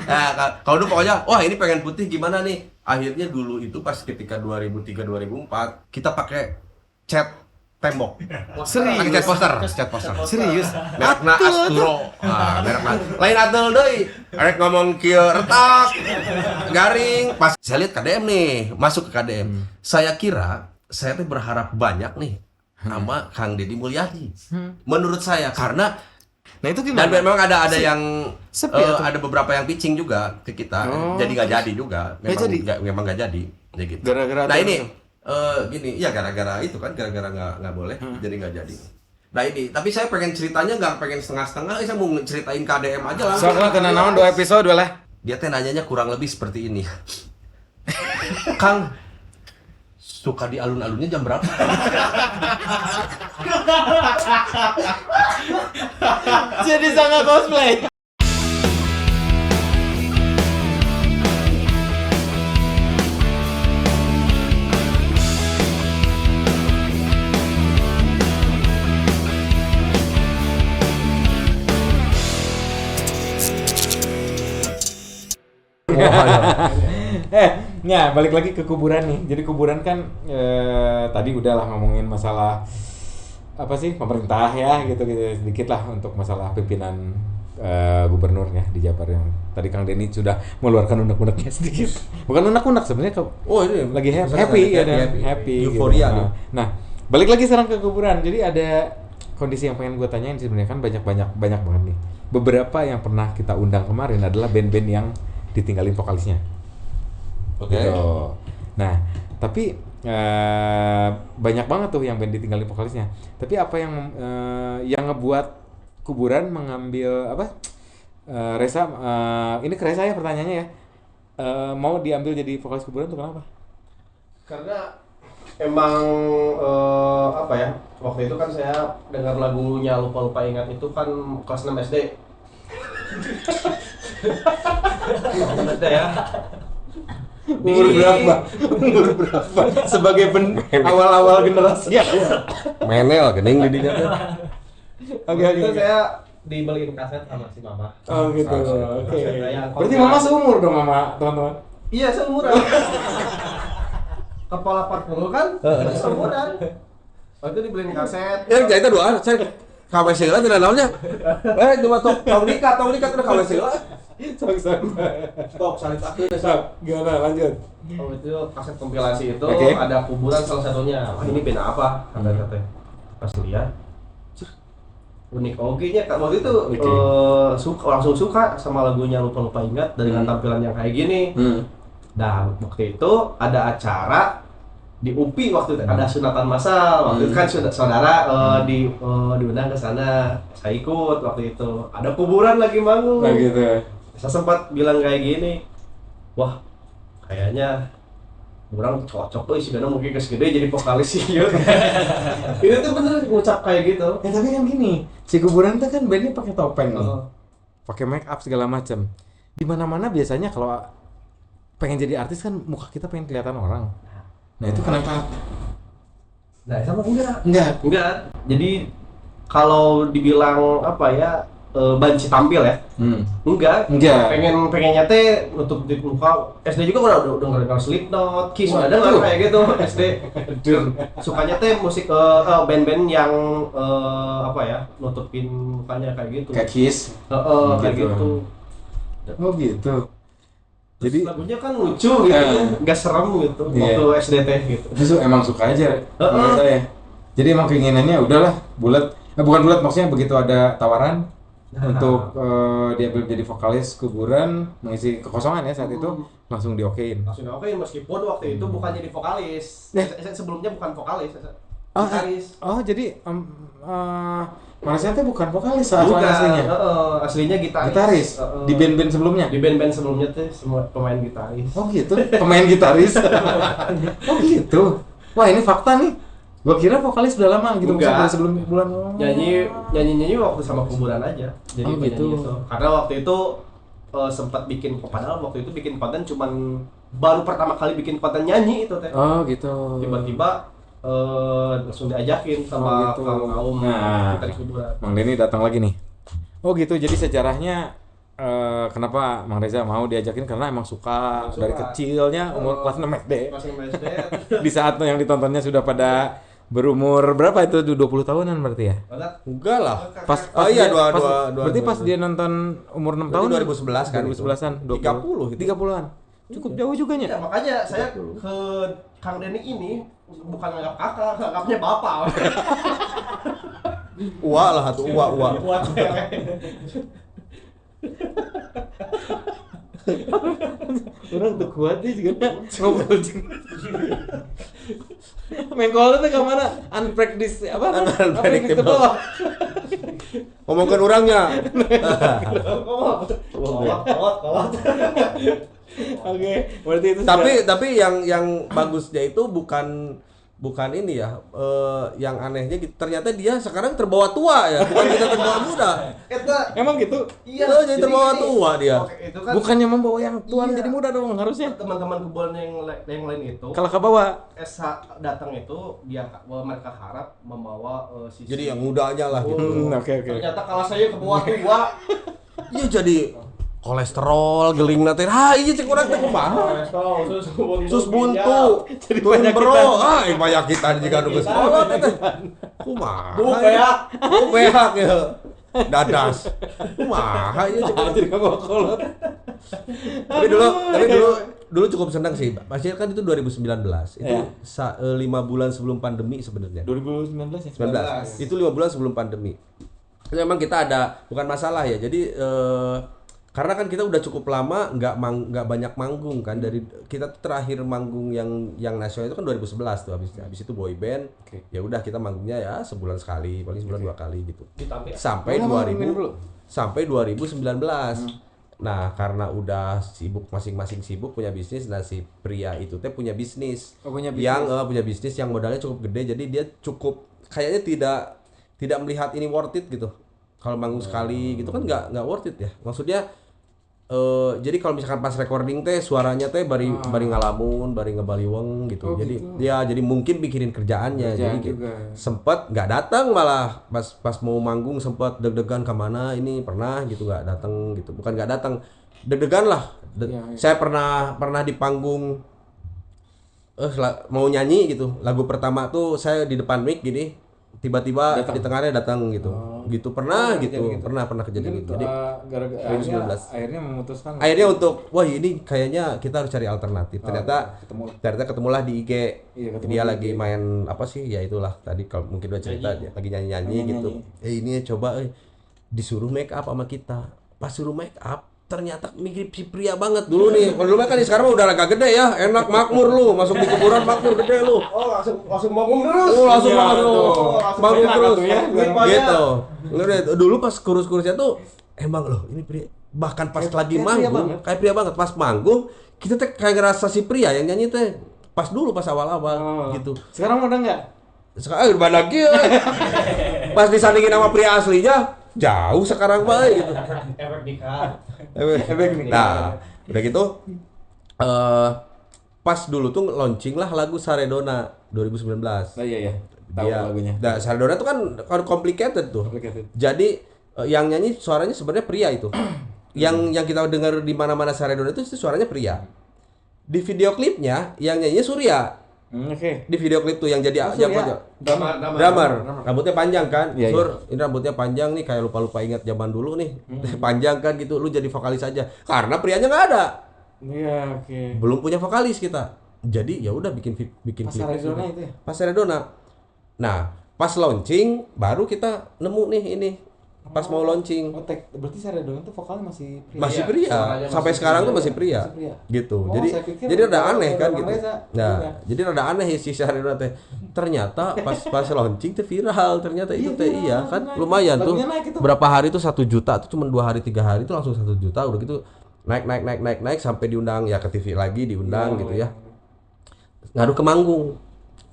Nah, kalau dulu pokoknya, wah ini pengen putih gimana nih? Akhirnya dulu itu pas ketika 2003-2004 kita pakai cat tembok. Pakai cat poster. Serius? Merekna Asturo. Merekna. Lain atul deui. Arek ngomong kieu retak, garing. Pas saya lihat KDM nih, masuk ke KDM. Saya kira saya tuh berharap banyak nih sama Kang Deddy Mulyadi. Menurut saya karena Nah itu gimana? dan memang ada yang Sepi atau? ada beberapa yang pitching juga ke kita. Jadi nggak jadi juga. Memang nggak jadi. Ya gitu. Gara-gara Nah apa ini tuh? gini, ya gara-gara itu kan, gara-gara nggak boleh, jadi nggak jadi. Nah ini, tapi saya pengen ceritanya nggak pengen setengah-setengah, saya mau ceritain KDM aja langsung. Soalnya kena naon 2 episode lah. Dia teh nanyanya kurang lebih seperti ini. Kang, suka di alun-alunnya jam berapa? Jadi sangat cosplay. Balik lagi ke kuburan nih. Jadi kuburan kan tadi udahlah ngomongin masalah apa sih pemerintah ya gitu sedikit lah untuk masalah pimpinan gubernurnya di Jabar yang tadi Kang Denny sudah mengeluarkan unek-uneknya sedikit. Bukan unek-unek sebenarnya Ini lagi happy euforia gitu. nih. Nah, balik lagi sekarang ke kuburan. Jadi ada kondisi yang pengen gue tanyain sebenarnya kan banyak banget nih. Beberapa yang pernah kita undang kemarin adalah band-band yang ditinggalin vokalisnya. Oke. Gitu. Nah, tapi banyak banget tuh yang band ditinggalin vokalisnya. Tapi apa yang ngebuat kuburan mengambil apa? Reza, ini ke Reza ya pertanyaannya ya. Mau diambil jadi vokalis kuburan tuh kenapa? Karena emang apa ya, waktu itu kan saya dengar lagunya Lupa Ingat itu kan kelas 6 SD. Kelas 6 SD ya. Umur berapa? Sebagai awal-awal generasi ya. Menel gening di dinya teh. Waktu itu saya dibeliin kaset sama si mama. Oh gitu. Kaset Oke. yang Berarti mama seumur dong sama teman-teman. Iya, seumuran. Kepala 40 kan? Seumuran. Waktu itu dibeliin kaset. Ya cerita doa, saya KWC lah tidak naonnya. Cuma tong nikat udah KWC lah. Sok salitakeun asa. Gimana lanjut? Oh itu kaset kompilasi itu Oke. ada kuburan salah satunya. Wah ini band apa? Kata pas lihat unik oge-nya Kak. Waktu itu langsung suka sama lagunya Lupa Ingat dengan tampilan yang kayak gini. Dan waktu itu ada acara di UPI waktu itu ada sunatan massal. Waktu itu kan saudara diundang ke sana. Saya ikut waktu itu. Ada kuburan lagi manggung. Nah gitu. Saya sempat bilang kayak gini, wah kayaknya orang cocok tuh sebenarnya mungkin segede jadi vokalis sih. Itu tuh bener ngucap kayak gitu. Ya tapi kan gini, si kuburan tuh kan bandnya pakai topeng nih, Oh. pakai make up segala macam. Di mana-mana biasanya kalau pengen jadi artis kan muka kita pengen kelihatan orang. Nah itu kenapa? Nah sama enggak? Enggak. Jadi kalau dibilang apa ya banci tampil ya? Enggak. Pengennya teh nutup di muka. SD juga udah dengerin Slipknot, Kiss udah denger kayak gitu SD. Sukanya teh musik band-band yang apa ya? Nutupin mukanya kayak gitu. Kayak Kiss. Kayak gitu. Oh gitu. Jadi lagunya kan lucu gitu, nggak serem gitu. Waktu SD teh gitu. Itu emang suka aja menurut saya. Jadi emang keinginannya udahlah bulat. Bukan bulat maksudnya begitu ada tawaran untuk diambil jadi vokalis kuburan mengisi kekosongan ya saat itu langsung diokein. Langsung diokein meskipun waktu itu bukan jadi vokalis. Sebelumnya bukan vokalis. Gitaris. Jadi Malaysia teh bukan vokalis aslinya. Aslinya gitaris. Gitaris di band-band sebelumnya. Di band-band sebelumnya tuh semua pemain gitaris. Oh gitu, pemain gitaris. Oh gitu. Wah ini fakta nih. Gua kira vokalis udah lama gitu Enggak. dari sebelum bulan. Nyanyi waktu sama kuburan aja. Jadi gitu. Karena waktu itu sempat padahal waktu itu bikin konten cuman baru pertama kali bikin konten nyanyi itu teh. Oh gitu. Tiba-tiba langsung diajakin sama gitu. kaum Nah, dari kuburan. Mang Denny datang lagi nih. Oh gitu, jadi sejarahnya kenapa Mang Reza mau diajakin karena emang suka Suka. dari kecilnya umur kelas 6 SD. Pas SD. Di saat yang ditontonnya sudah pada berumur berapa itu 20 tahunan berarti ya? Enggak lah. Pas Oh iya, dia- dua- pas- dua- dua- berarti dua- pas dia nonton umur 6 tahun 2011 kan itu. 2011-an 30 itu. 30-an. Cukup jauh juga Iya, nya. makanya saya ke Kang Denny ini bukan nganggap kakak, nganggapnya bapak. Uwa lah tuh, uwa. Buat cewek. Orang tuh kuat sih juga ngobrol jeung. Mengkol teh ka mana? Unpredictable. Ngomongkan orangnya. Kolot. Oke, berarti itu Tapi yang bagusnya itu bukan ini ya, yang anehnya gitu. Ternyata dia sekarang terbawa tua ya, bukan kita terbawa muda. Eta emang gitu. iya Jadi terbawa gini. tua dia. Oke, itu kan Bukannya membawa yang tuan Iya. jadi muda dong harusnya. teman-teman kebun yang lain itu Kalau ke bawah. SH datang itu dia mereka harap membawa sisi Jadi yang mudanya lah gitu. Oke. ternyata kalau saya ke bawah tua Iya jadi kolesterol, geling nanti. Iya cek urang teh kumaha. Sus buntu. Jadi Turun penyakit. bro. Penyakit jika nu geus kolot teh. Kumaha? Beak. Beak ya. Dadas. Kumaha ieu cek urang. Jadi kamu kolot. Tapi dulu cukup senang sih. Pasti kan itu 2019. Itu Ya. 5 bulan sebelum pandemi sebenarnya. 2019 ya. 19. Itu 5 bulan sebelum pandemi. Itu memang kita ada bukan masalah ya. Jadi karena kan kita udah cukup lama nggak banyak manggung kan dari kita tuh terakhir manggung yang nasional itu kan 2011 tuh habis itu boy band. Oke. Ya udah kita manggungnya ya sebulan sekali, paling sebulan 2 kali gitu. ditampil. Sampai Boleh, minum dulu. 2000 sampai 2019. Nah, karena udah sibuk masing-masing sibuk punya bisnis, nah si pria itu teh punya bisnis. Oh, punya bisnis. Yang punya bisnis yang modalnya cukup gede, jadi dia cukup kayaknya tidak melihat ini worth it gitu. Kalau manggung sekali gitu kan nggak worth it ya. Maksudnya jadi kalau misalkan pas recording teh suaranya teh bari ngalamun, bari ngebaliweng gitu. Oh, jadi gitu. dia jadi mungkin pikirin kerjaannya. Kerjaan Jadi juga. sempet nggak datang malah pas mau manggung sempet deg-degan kemana ini pernah gitu nggak datang gitu. Bukan nggak datang, deg-degan lah. Iya. Saya pernah di panggung mau nyanyi gitu. Lagu pertama tuh saya di depan mic gini, tiba-tiba Datang. di tengahnya datang gitu. Gitu pernah gitu. Pernah kejadian gitu. Jadi gara-gara 2019. akhirnya memutuskan akhirnya untuk wah ini kayaknya kita harus cari alternatif. Ternyata ketemu. ketemulah di IG. Iya, ketemu Dia di lagi main apa sih? Ya itulah tadi kalau mungkin udah cerita dia lagi nyanyi-nyanyi gitu. Ini coba disuruh make up sama kita. Pas suruh make up ternyata mirip si pria banget dulu nih. Kalau dulu kan sekarang udah agak gede ya, enak makmur lu, masuk di kuburan makmur gede lu. Oh, langsung manggung terus. Oh, langsung bangun beda terus tuh ya. gitu. Ngeliat dulu pas kurus-kurusnya tuh emang loh ini pria, bahkan pas lagi manggung kayak pria banget. Pas manggung kita teh kayak ngerasa si pria yang nyanyi teh pas dulu pas awal-awal gitu. Sekarang udah enggak? Sekarang udah lagi pas disandingin sama pria aslinya jauh sekarang baik gitu. Efek nikah. Nah udah gitu pas dulu tuh launching lah lagu Saredona 2019. Oh iya. Tahu Dia, lagunya. Nah, Saredona tuh kan complicated tuh. Complicated. Jadi yang nyanyi suaranya sebenarnya pria itu. yang kita dengar di mana-mana Saredona itu suaranya pria. Di video klipnya yang nyanyinya Surya. Oke. Di video klip tuh yang jadi Surya. drummer. Rambutnya panjang kan? Iya, Sur, ini rambutnya panjang nih kayak lupa-lupa ingat zaman dulu nih. Panjang kan gitu, lu jadi vokalis aja. Karena prianya nggak ada. Iya, oke. Belum punya vokalis kita. Jadi ya udah bikin Pas klip Arizona itu ya? Pas Arizona. Nah, pas launching baru kita nemu nih ini. Pas mau launching Oh, berarti Saredona tuh vokalnya masih pria. masih Iya, pria. suaranya Sampai masih sekarang pria. tuh masih pria. Masih pria. Gitu. Oh, jadi saya pikir rada udah aneh kan Bang gitu. Reza. Nah, Iya. jadi rada aneh si Saredona teh. Ternyata pas launching tuh viral. Ternyata itu Iya, teh viral, iya kan naik. lumayan tuh. Lagunya naik itu. Berapa hari tuh 1 juta tuh cuma 2 hari 3 hari tuh langsung 1 juta udah gitu naik sampai diundang ya ke TV lagi diundang gitu ya. Ngaruh ke manggung.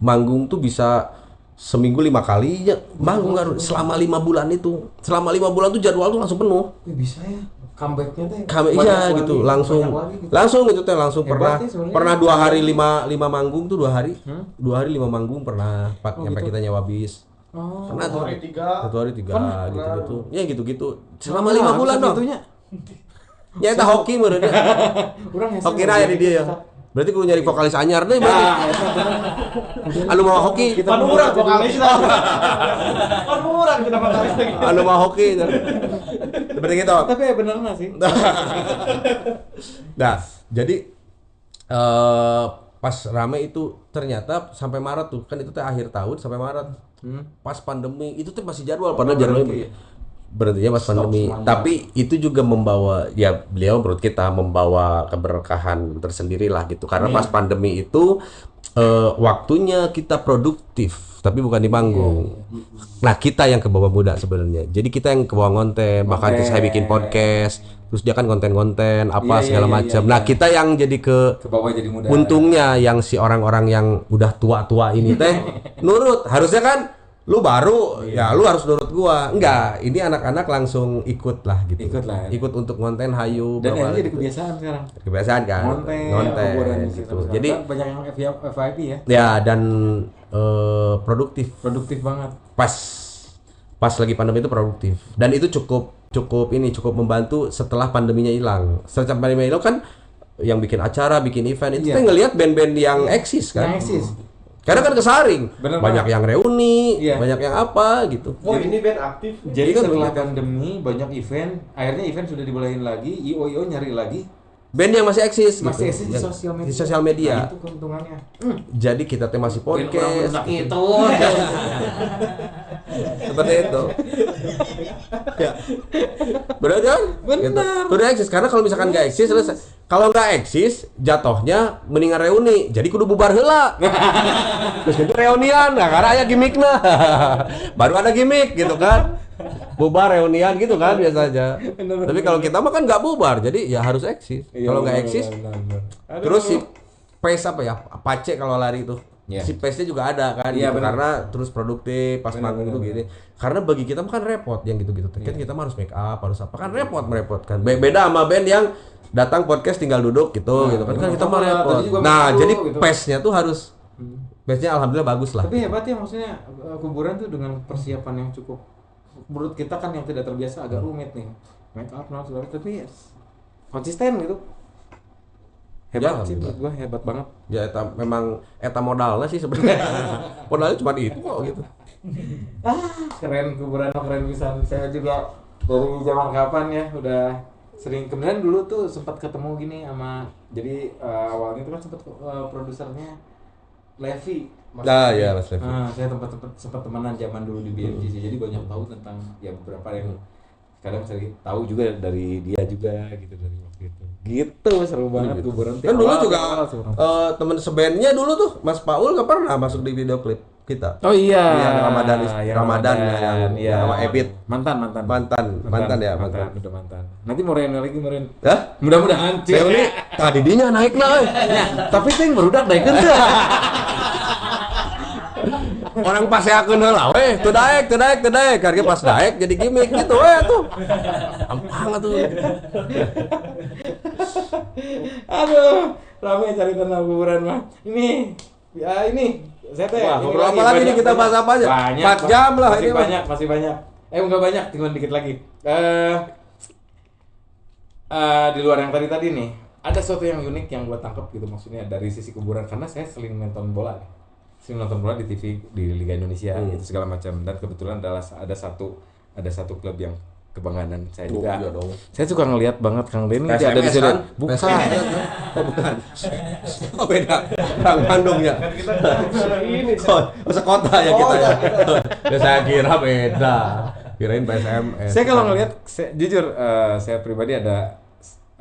Manggung tuh bisa seminggu 5 kali ya manggung ngaruh selama 5 bulan itu. Selama 5 bulan tuh jadwal tuh langsung penuh. Bisa ya. Comebacknya teh. Iya gitu, langsung gitu teh langsung Hebat ya sebenarnya. pernah 2 hari 5 manggung tuh 2 hari. 2 hari 5 manggung pernah sampai kita nyawa bis. Oh. Pernah tuh. Hari 3. 1 hari 3 gitu-gitu. Ya gitu-gitu. Selama 5 bulan dong. Ya eta hoki meureun. Urang hese. Hoki aya di dia ya. Berarti kudu nyari vokalis anyar deh berarti. Anu mau hoki. Pan urang vokalis lah. Pan urang kita vokalis lagi. Anu mau hoki. Seperti gitu. Tapi ya bener sih. Nah, jadi pas rame itu ternyata sampai Maret tuh, kan itu teh akhir tahun sampai Maret. Pas pandemi itu tuh masih jadwal padahal jadwalnya berhentinya pas pandemi. Semuanya. Tapi itu juga membawa, ya beliau menurut kita membawa keberkahan tersendiri lah gitu. Karena pas pandemi itu waktunya kita produktif, tapi bukan di panggung. Nah kita yang ke bawah muda sebenarnya. Jadi kita yang ke bawah konten, makanya saya bikin podcast. Terus dia kan konten-konten apa segala macam. Nah kita yang jadi ke bawah jadi muda. untungnya yang si orang-orang yang udah tua-tua ini teh nurut. Harusnya kan lu baru ya lu harus nurut gua. Enggak, ini anak-anak langsung ikut lah gitu. Ikut lah. Ikut untuk konten hayu Dan berapa ini jadi gitu. kebiasaan sekarang. Kebiasaan kan. Ngonten gitu. Jadi banyak yang FYP ya. ya dan produktif. Produktif banget. Pas lagi pandemi itu produktif. Dan itu cukup membantu setelah pandeminya hilang. Setelah pandeminya hilang kan yang bikin acara, bikin event itu kan ngelihat band-band yang eksis kan. Yang eksis. Karena kan kesaring. Bener banyak yang reuni, Iya. banyak yang apa gitu. Oh ini band aktif. Jadi Itu setelah bener. pandemi banyak event, akhirnya event sudah dibolehin lagi, IO nyari lagi, Band yang masih eksis masih gitu. eksis di Yang- sosial media. Di sosial media. Nah, itu keuntungannya. Jadi kita teh masih podcast. itu. Seperti itu. Ya. Benar kan? Benar. Gitu. Kudu eksis karena kalau misalkan nggak eksis selesai. Kalau nggak eksis, jatuhnya mendingan reuni. Jadi kudu bubar heula. Terus itu reunian, nah karena aya gimmickna. Baru ada gimmick gitu kan. Bubar reunian gitu kan biasanya. Tapi kalau kita mah kan nggak bubar, jadi ya harus eksis. Kalau nggak eksis, terus si pace apa ya? Pace kalau lari itu. Iya. Si pace-nya juga ada kan Iya, gitu. benar. Karena terus produktif pas manggung itu gini. Karena bagi kita mah kan repot yang gitu-gitu. Kan kita mah harus make up, harus apa kan repot merepotkan. Beda sama band yang datang podcast tinggal duduk gitu gitu kan. Kan kita mah repot. tadi juga Nah, malu, jadi gitu. pace-nya tuh harus pace-nya alhamdulillah bagus lah. Tapi hebat ya maksudnya kuburan tuh dengan persiapan yang cukup. Menurut kita kan yang tidak terbiasa agak rumit nih. Make up nah segala tapi konsisten gitu. Hebat Ya, sih menurut gua, hebat banget. Ya memang eta modalnya sih sebenarnya. Modalnya cuma itu kok gitu. Keren kuburan keren bisa. Saya juga dari zaman kapan ya udah sering kemudian dulu tuh sempat ketemu gini sama jadi awalnya itu kan sempat produsernya Levi. Nah, ya Mas Levi. Nah, saya sempat temenan zaman dulu di BMGC. Jadi banyak tahu tentang ya beberapa yang kadang sering tahu juga dari dia juga gitu dari waktu itu. Gitu seru banget kuburan. Kan dulu juga teman sebandnya dulu tuh Mas Paul nggak pernah masuk di video klip kita. Oh iya. Iya, Ramadan yang Ramadan yang iya. sama Ebit. Mantan. Mantan ya, mantan. Udah mantan. Nanti mau reuni lagi kemarin. Hah? Mudah-mudahan Saya ini tadi dinya naik lah. Tapi ting barudak naikkeun teh. Orang pas yakeun heula weh, teu daek. Karena pas daek jadi gimmick gitu weh tuh. Gampang atuh. Aduh, rame cari tentang kuburan mah. Ini saya teh. Wah, ini ngobrol apa lagi nih kita bahas apa aja? Banyak, 4 jam lah masih ini mah. masih banyak. Enggak banyak, tinggal dikit lagi. Di luar yang tadi nih, ada sesuatu yang unik yang gua tangkap gitu maksudnya dari sisi kuburan karena saya sering nonton bola nih. Sering nonton bola di TV di Liga Indonesia gitu segala macam dan kebetulan ada satu klub yang kebanggaan saya juga. Iya dong. Saya suka ngelihat banget Kang Denny dia PSMS ada di sini. kan? Bukan. Oh, bukan. Oh, beda. Orang Bandung ya. Ini Oh, sekota ya kita ya. Ya saya kira beda. Kirain PSMS. Saya kalau ngelihat jujur saya pribadi ada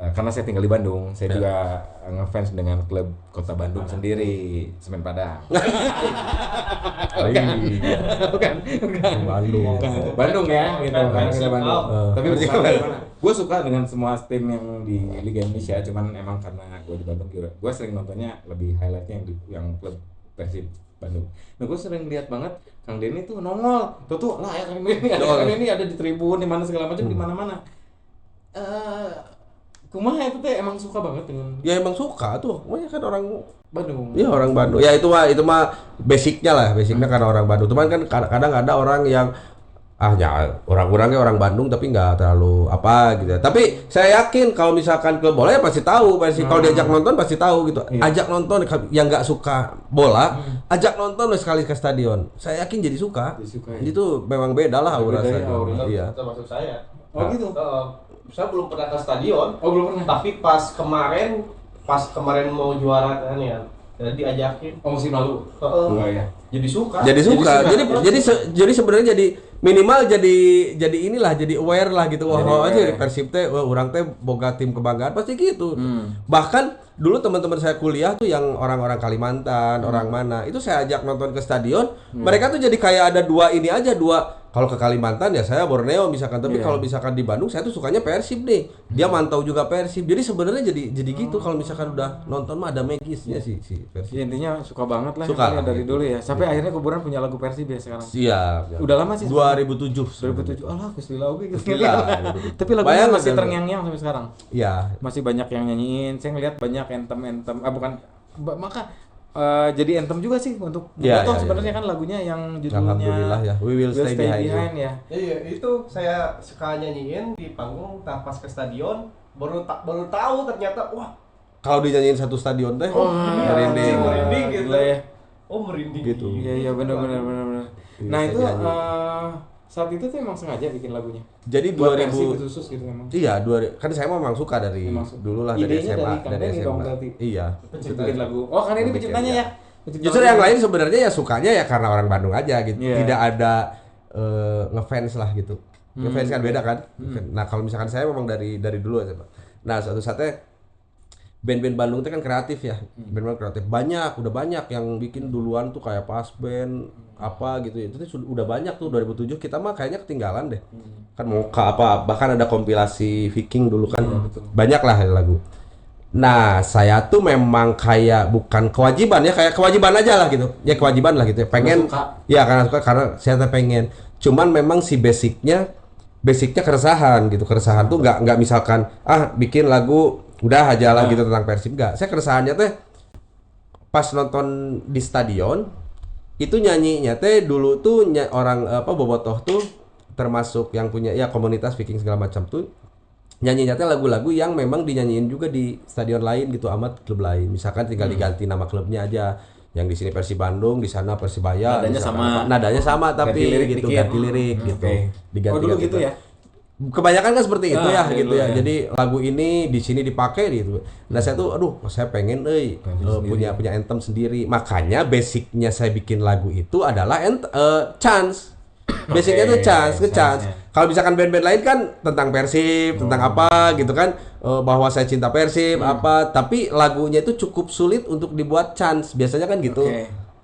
karena saya tinggal di Bandung, saya juga ngefans dengan klub Kota Bandung sendiri, Semen Padang. Bukan. Bandung. Bandung ya, gitu. Karena kita Bandung. Tapi Berarti bukan kan- gimana? Gue suka dengan semua tim yang di Liga Indonesia, cuman emang karena gue di Bandung, gue sering nontonnya lebih highlightnya yang klub Persib Bandung. Nah gue sering lihat banget Kang Denny tuh nongol, tuh lah ya Kang Denny ada di tribun, di mana segala macam, di mana-mana. Kumaha itu teh emang suka banget dengan Ya emang suka tuh. Pokoknya kan orang Bandung. Iya orang Bandung. Ya itu mah basicnya lah, basicnya karena orang Bandung. Cuman kan kadang ada orang yang ya orang-orangnya orang Bandung tapi nggak terlalu apa gitu. Tapi saya yakin kalau misalkan klub bola ya pasti tahu, pasti kalau diajak nonton pasti tahu gitu. Ajak nonton yang nggak suka bola, ajak nonton sekali ke stadion. Saya yakin jadi suka. Itu memang beda lah aura stadion. Iya. Termasuk saya. Oh gitu. Saya belum pernah ke stadion. Oh belum pernah. Tapi pas kemarin mau juara kan ya, jadi diajakin. Oh musim lalu. Enggak ya. Jadi suka. Jadi sebenarnya jadi minimal jadi inilah jadi aware lah gitu. Wah aja Persib teh orang teh boga tim kebanggaan pasti gitu. Bahkan dulu teman-teman saya kuliah tuh yang orang-orang Kalimantan, orang mana, itu saya ajak nonton ke stadion, mereka tuh jadi kayak ada dua kalau ke Kalimantan ya saya Borneo misalkan, tapi kalau misalkan di Bandung saya tuh sukanya Persib deh. Dia mantau juga Persib. Jadi sebenarnya jadi gitu kalau misalkan udah nonton mah ada magisnya si Persib. Ya, intinya suka banget lah Suka ya, dari dulu ya. Sampai akhirnya kuburan punya lagu Persib ya sekarang. Iya. Udah lama sih. 2007. 2007. Alah, Kusila oke Gila. Tapi lagunya Bayang masih nggak? terngiang-ngiang sampai sekarang. Iya. Masih banyak yang nyanyiin. Saya ngeliat banyak anthem. Maka jadi anthem juga sih untuk Iya, Bobotoh iya, sebenarnya iya. kan lagunya yang judulnya Alhamdulillah ya. We will stay behind you. ya. Iya, itu saya suka nyanyiin di panggung pas ke stadion, baru tahu ternyata wah, Kalau dinyanyiin satu stadion teh, merinding. merinding gitu. Gila ya. Oh, merinding. Gitu. Iya benar. Iya, Nah, saya itu nyanyi. saat itu tuh emang sengaja bikin lagunya. Jadi Buat 2000 Persib khusus gitu memang. Iya, kan saya memang suka dari dulu lah dari Idenya SMA, Kang dari Denny dong SMA. berarti. Iya. Bikin lagu. Oh, kan ini penciptanya ya. Pencipta Justru lagu. yang lain sebenarnya ya sukanya ya karena orang Bandung aja gitu. Iya. Tidak ada ngefans lah gitu. Ngefans kan beda kan. Nah, kalau misalkan saya memang dari dulu aja, Pak. Nah, suatu saatnya band-band Bandung itu kan kreatif ya. Band-band kreatif udah banyak yang bikin duluan tuh kayak pas band apa gitu. Itu tuh udah banyak tuh 2007 kita mah kayaknya ketinggalan deh. Kan mau ke apa bahkan ada kompilasi Viking dulu kan. Banyak lah lagu. Nah, saya tuh memang kayak bukan kewajiban ya, kayak kewajiban aja lah gitu. Ya kewajiban lah gitu ya. Pengen suka. ya karena suka karena saya tuh pengen. Cuman memang si basicnya keresahan gitu. Keresahan tuh nggak misalkan bikin lagu udah aja lah gitu tentang Persib, enggak. Saya keresahannya teh pas nonton di stadion itu nyanyinya teh dulu tuh orang Bobotoh tuh termasuk yang punya ya komunitas Viking segala macam tuh nyanyinya teh lagu-lagu yang memang dinyanyiin juga di stadion lain gitu amat klub lain. Misalkan tinggal diganti nama klubnya aja. Yang di sini Persib Bandung, di sana Persibaya. Nadanya sama tapi gitu ganti lirik gitu. Diganti. Oh dulu gitu ya. Kebanyakan kan seperti itu ya gitu ya. ya. Jadi lagu ini di sini dipakai gitu. Nah, saya tuh saya pengen punya anthem sendiri. Makanya basicnya saya bikin lagu itu adalah chance. Basicnya tuh chance. Kalau misalkan band-band lain kan tentang Persib, tentang apa gitu kan, bahwa saya cinta Persib apa, tapi lagunya itu cukup sulit untuk dibuat chance. Biasanya kan gitu.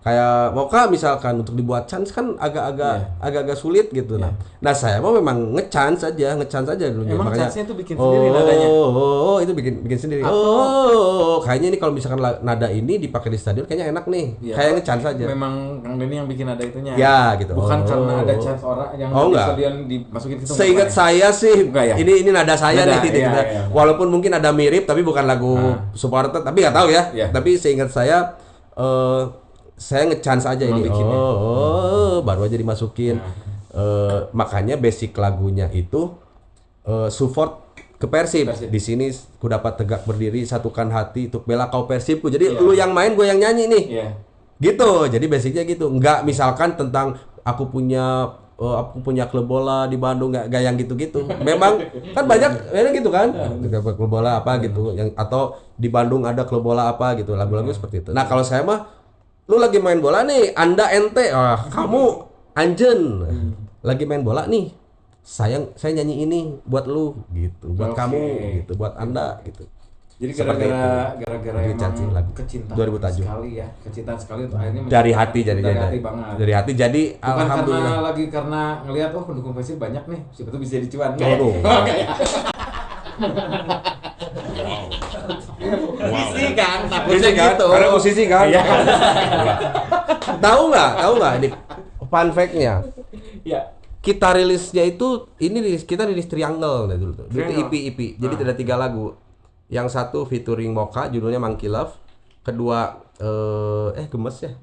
Kayak Moka misalkan untuk dibuat chance kan agak-agak sulit gitu. Nah saya mau memang ngechance aja dulu. Emang makanya chance-nya tuh bikin sendiri nadanya. Itu bikin sendiri. Kayaknya ini kalau misalkan nada ini dipakai di stadion kayaknya enak nih. Ya, kayak ngechance aja. Memang Kang Denny yang bikin nada itunya. Ya gitu. Bukan karena ada chance orang yang di enggak. stadion dimasukin gitu. Seingat saya sih Enggak ya? ini nada saya Nada, nih gitu. iya. Walaupun mungkin ada mirip tapi bukan lagu supporter, tapi nggak tahu ya. Iya. Tapi seingat saya ngechance aja ini. bikinnya. Baru aja dimasukin. Makanya basic lagunya itu support ke Persib. Di sini ku dapat tegak berdiri, satukan hati untuk bela kau Persibku. Jadi lu yang main, gue yang nyanyi nih. Iya. Gitu. Jadi basicnya gitu. Enggak misalkan tentang aku punya klub bola di Bandung, nggak yang gitu-gitu. Memang kan banyak gitu kan. Klub bola apa gitu yang atau di Bandung ada klub bola apa gitu. Lagu-lagu seperti itu. Nah, kalau saya mah lu lagi main bola nih, Anda ente, kamu anjen. Lagi main bola nih. Saya nyanyi ini buat lu gitu, buat kamu gitu, buat Anda gitu. Jadi Seperti gara-gara itu. emang Lagu. kecintaan 2007. sekali ya, kecintaan sekali untuk akhirnya Dari hati jadi dari hati banget. Dari hati jadi Bukan alhamdulillah. karena ngelihat pendukung Persib banyak nih, siapa tuh bisa jadi cuan. Waduh. Musisi kan, takutnya Musisi kan? gitu. Karena musisi kan? Iya. Tahu nggak ini fun fact-nya? Iya. Kita rilisnya itu kita rilis Triangle dulu tuh. Itu Triangle. EP. Jadi ada 3 lagu. Yang satu featuring Moka judulnya Monkey Love. Kedua gemes ya.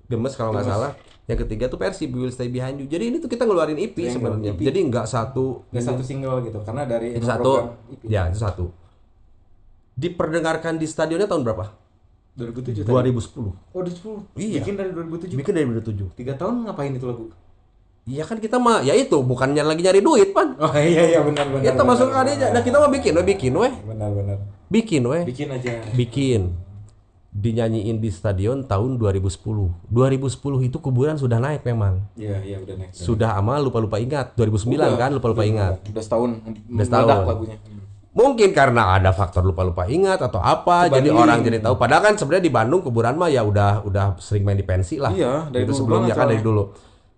Gemes kalau nggak salah. Yang ketiga tuh Persib, We Will Stay Behind You. Jadi ini tuh kita ngeluarin EP sebenarnya. Jadi nggak satu single gitu karena dari itu emang satu. program EP. Ya, itu satu. Diperdengarkan di stadionnya tahun berapa? 2007 tadi. 2010. Oh, 2010. Iya. Bikin dari 2007. Bikin dari 2007. 3 tahun ngapain itu lagu? Iya kan kita mah ya itu bukannya lagi nyari duit, Pan. Oh iya benar. Kita masuk ke aja. Nah, kita mah bikin weh. Benar. Bikin weh. Bikin aja. Bikin. Dinyanyiin di stadion tahun 2010. 2010 itu kuburan sudah naik memang. Iya udah naik. Sudah amal lupa ingat. 2009 kan lupa ingat. Udah setahun. Setahun. Meledak lagunya. Mungkin karena ada faktor lupa ingat atau apa, jadi orang jadi tahu. Padahal kan sebenarnya di Bandung kuburan mah ya udah sering main di pensi lah. Iya, dari itu dulu sebelumnya banget kan dari soalnya. dulu.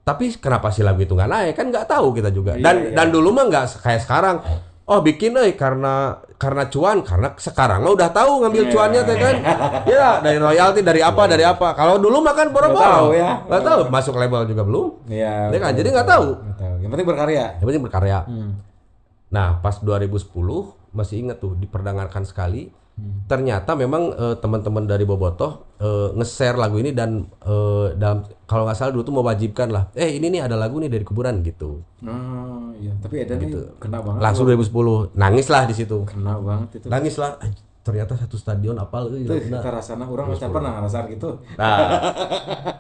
Tapi kenapa sih lagu itu nggak naik kan nggak tahu kita juga. Iya, Dan dulu mah nggak kayak sekarang. Oh bikin karena cuan, karena sekarang mah udah tahu ngambil cuannya teh kan. Ya dari royalti dari apa. Kalau dulu mah kan Nggak tahu boro-boro. ya. Nggak tahu masuk label juga belum. Iya. Ya kan jadi nggak tahu. Nggak tahu. Yang penting berkarya. Yang penting berkarya. Nah, pas 2010 masih inget tuh diperdengarkan sekali. Ternyata memang teman-teman dari Bobotoh nge-share lagu ini dan dalam kalau nggak salah dulu tuh mewajibkan lah. Ini nih ada lagu nih dari kuburan gitu. Oh iya, tapi Edan Gitu. nih kena banget. Langsung 2010 nangis lah di situ. Kena banget itu. Nangis lah. Ternyata satu stadion apal euy. Itu kita rasana orang macam pernah ngerasain gitu. Nah,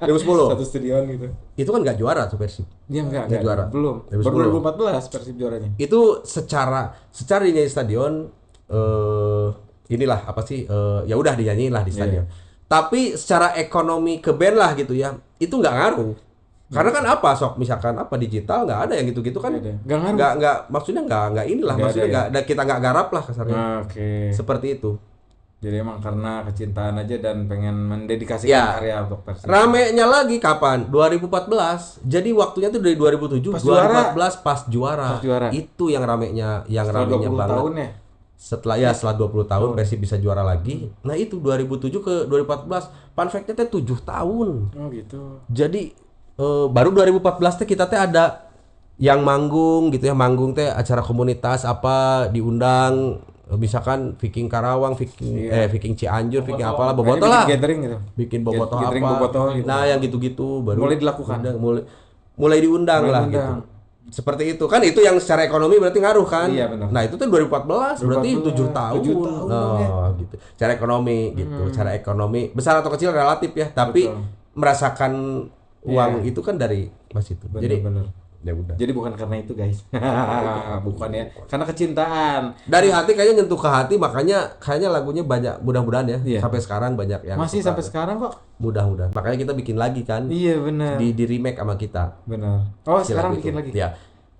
2010. Satu stadion gitu. Itu kan nggak juara tuh Persib. Iya enggak juara. Belum. 2010. Baru 2014 Persib juaranya. Itu secara dinyanyi stadion inilah apa sih ya udah dinyanyiin lah di stadion. Tapi secara ekonomi ke band lah gitu ya, itu nggak ngaruh. Karena kan apa sok misalkan apa digital nggak ada yang gitu-gitu kan. Nggak ngaruh. Nggak maksudnya nggak inilah Nggak maksudnya ada nggak kita nggak garap lah kasarnya. Oke. Seperti itu. Jadi emang karena kecintaan aja dan pengen mendedikasikan Ya. karya untuk Persib. Ramenya lagi kapan? 2014. Jadi waktunya tuh dari 2007, Pas 2014 pas juara. Pas juara. Itu yang ramenya Setelah 20 banget. tahun ya. Setelah 20 tahun Persib bisa juara lagi. Nah itu 2007 ke 2014. Fun fact-nya teh 7 tahun. Oh gitu. Jadi baru 2014 teh kita teh ada yang manggung gitu ya, manggung teh acara komunitas apa diundang misalkan Viking Karawang, Viking Cianjur, Viking apalah Bobotoh lah. Bikin gathering gitu. Bikin Bobotoh Gathering apa. Bobotoh gitu. Nah, yang gitu-gitu baru Mulai dilakukan. Mulai diundang lah gitu. Seperti itu kan itu yang secara ekonomi berarti ngaruh kan. Iya, benar. Nah, itu tuh 2014 berarti 7 tahun. 7 tahun Nah, gitu. Secara ekonomi gitu. Secara ekonomi besar atau kecil relatif ya, tapi Betul. merasakan uang itu kan dari Mas itu. Jadi Bener. ya udah. Jadi bukan karena itu guys. Bukan ya. Karena kecintaan. Dari hati kayaknya nyentuh ke hati makanya kayaknya lagunya banyak mudah-mudahan ya. Iya. Sampai sekarang banyak yang Masih suka. sampai sekarang kok. Mudah-mudahan. Makanya kita bikin lagi kan. Iya benar. Di remake sama kita. Benar. Oh Si sekarang lagu bikin itu. lagi. Ya.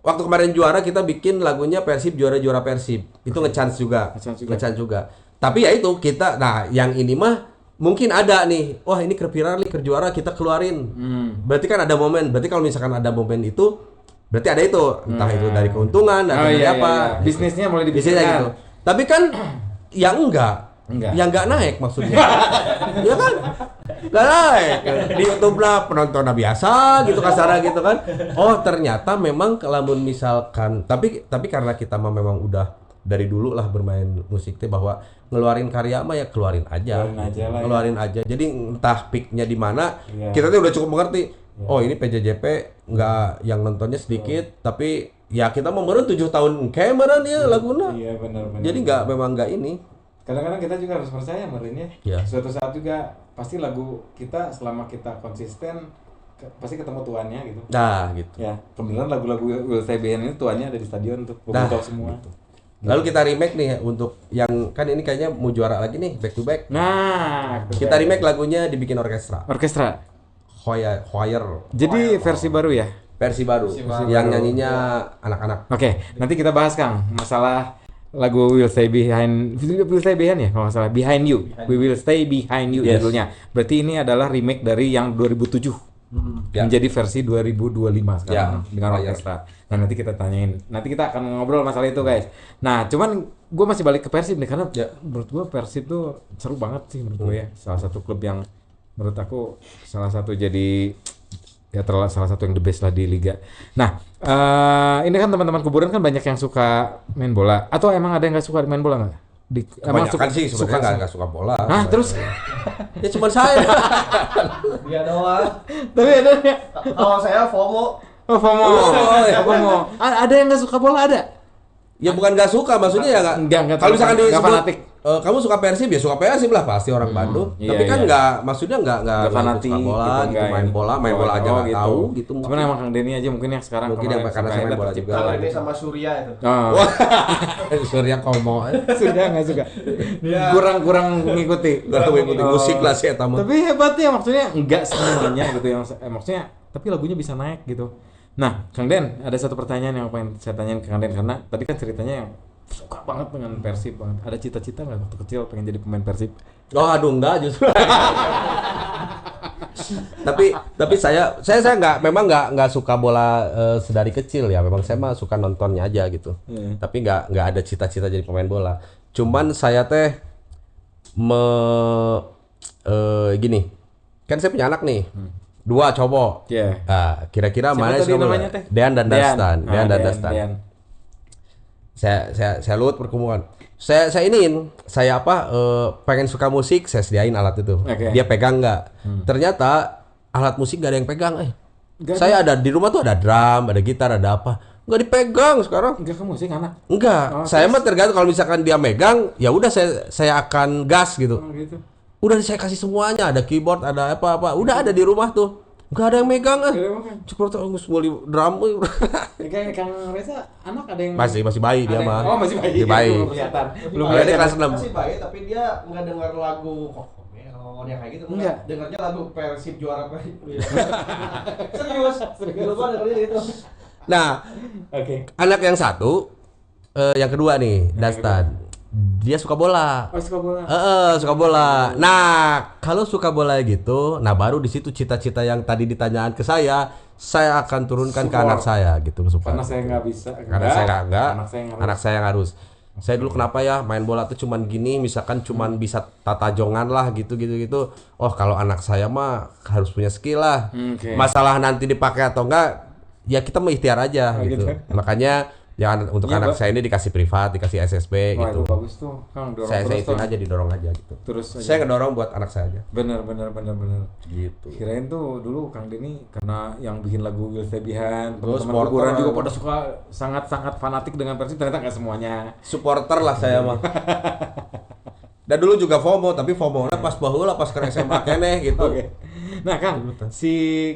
Waktu kemarin juara kita bikin lagunya Persib juara Persib. Itu nge-chance juga. Nge-chance juga. Tapi ya itu kita nah yang ini mah mungkin ada nih. Wah, ini kerpirar nih juara kita keluarin. Berarti kan ada momen. Berarti kalau misalkan ada momen itu berarti ada itu. Entah itu dari keuntungan atau dari apa. Iya. Bisnisnya mulai Bisnisnya dibisniskan. gitu. Tapi kan yang enggak. Yang enggak naik maksudnya. Ya kan? Enggak naik. Di YouTube lah penontonnya biasa gitu kasarnya gitu kan. Oh, ternyata memang kalau misalkan tapi karena kita mah memang udah dari dulu lah bermain musik teh bahwa ngeluarin karya mah ya keluarin aja. Ngeluarin aja. Jadi entah peaknya di mana, kita tuh udah cukup mengerti. Oh, ini PJJP nggak yang nontonnya sedikit, tapi ya kita mau meren 7 tahun kayak meren ya laguna. Iya benar. Jadi memang nggak ini. Kadang-kadang kita juga harus percaya Marin ya. Ya. Suatu saat juga pasti lagu kita selama kita konsisten pasti ketemu tuannya gitu. Nah, gitu. Ya, kebenaran lagu-lagu Will Stay Behind ini tuannya ada di stadion tuh. Bobotoh semua. Gitu. Lalu kita remake nih untuk yang kan ini kayaknya mau juara lagi nih back to back. Nah, Kita remake lagunya dibikin orkestra. orkestra. Choir. Jadi versi baru ya. Versi baru. Yang nyanyinya anak-anak. Oke, nanti kita bahas Kang masalah lagu Will Stay Behind ya kalau nggak salah Behind You. We Will Stay Behind You Yes. judulnya. Berarti ini adalah remake dari yang 2007. Ya. Menjadi versi 2025 sekarang Ya, dengan Choir. orkestra. Nah, nanti kita tanyain. Nanti kita akan ngobrol masalah itu, guys. Nah, cuman gue masih balik ke Persib nih karena menurut gue Persib tuh seru banget sih menurut gue ya. Salah satu klub yang menurut aku salah satu jadi salah satu yang the best lah di liga. Nah, ini kan teman-teman kuburan kan banyak yang suka main bola. Atau emang ada yang nggak suka main bola nggak? Kebanyakan sih sebenarnya nggak suka bola. Nah, terus Ya cuma saya. Dia doang. tapi ada ya. Kalau saya FOMO. Oh, FOMO. Oh, ya. FOMO. Ada yang nggak suka bola ada? Ya bukan nggak suka, maksudnya ya Nggak kalau misalkan nggak disebut fanatik. kamu suka Persib ya suka Persib lah pasti orang Bandung. Iya, Tapi kan iya. nggak, maksudnya nggak fanatik suka bola, gitu, gitu, main bola aja nggak tahu gitu. Cuman emang Kang Denny aja mungkin yang sekarang Mungkin yang karena saya main bola juga. Kalau ini sama Surya itu. Oh. Wah, Surya Komo. Sudah nggak suka. Kurang ngikuti. Gak tahu ikuti musik lah sih eta mah. Tapi hebatnya maksudnya enggak semuanya gitu yang maksudnya tapi lagunya bisa naik gitu. Nah, Kang Den, ada satu pertanyaan yang pengen saya tanyain ke Kang Den karena tadi kan ceritanya yang suka banget dengan Persib banget. Ada cita-cita nggak waktu kecil pengen jadi pemain Persib? Oh aduh enggak justru. tapi saya memang nggak suka bola sedari kecil ya. Memang saya mah suka nontonnya aja gitu. Tapi nggak ada cita-cita jadi pemain bola. Cuman saya teh gini. Kan saya punya anak nih. 2 cowok. Iya. Nah, kira-kira Siapa mana tadi suka bola? namanya teh? Dean dan Dastan. Ah, Dean dan Dastan. Dean. Saya luat perkumpulan. Saya pengen suka musik, saya sediain alat itu. Oke. Dia pegang nggak? Ternyata alat musik nggak ada yang pegang. Nggak Saya ada di rumah tuh ada drum, ada gitar, ada apa. Nggak dipegang sekarang. Enggak ke musik anak. Enggak. Oh, Saya mah tergantung kalau misalkan dia megang, ya udah saya akan gas gitu. Oh, gitu. Udah saya kasih semuanya, ada keyboard, ada apa-apa. Udah ada di rumah tuh. Nggak ada yang megang Nggak ada yang megang. Cukup tuh beli drum. Kayak Kang Reza anak ada yang masih bayi dia ada yang- mah. Oh, masih bayi. Masih bayi. Belum kelihatan. Belum Ada di kelihatan. kelas 6. Masih baik tapi dia nggak dengar lagu Kokomel yang kayak gitu. Enggak. Dengarnya lagu Persib juara Persib. Serius. Lu mah dengerin itu. Nah, Oke. anak yang satu, yang kedua nih, Dastan. Dia suka bola. Oh, suka bola. Suka bola. Nah, kalau suka bola gitu, nah baru di situ cita-cita yang tadi ditanyakan ke saya akan turunkan ke Support. anak saya gitu support. Karena saya nggak bisa. Karena saya nggak, Anak saya yang harus. Saya dulu kenapa ya main bola tuh cuman gini, misalkan cuman bisa tata jongan lah gitu. Oh, kalau anak saya mah harus punya skill lah. Oke. Masalah nanti dipakai atau enggak, ya kita mau ikhtiar aja Oh, gitu. gitu. Makanya jangan untuk Iya, anak Pak. saya ini dikasih privat, dikasih SSB Wah, gitu. itu bagus tuh. Kang dorong Saya terus ituin tuh. aja, didorong aja gitu. Terus aja. Saya ngedorong buat anak saya aja. Bener. Gitu. Kirain tuh dulu Kang Denny karena yang bikin lagu Will Stebihan, Terus teman-teman supporter kuburan juga lah. pada suka sangat fanatik dengan Persib, ternyata nggak semuanya. Supporter lah saya mah. Dan dulu juga FOMO, tapi FOMO-nya pas baheula pas ke SMA keneh gitu. Oke. Nah, Kang, si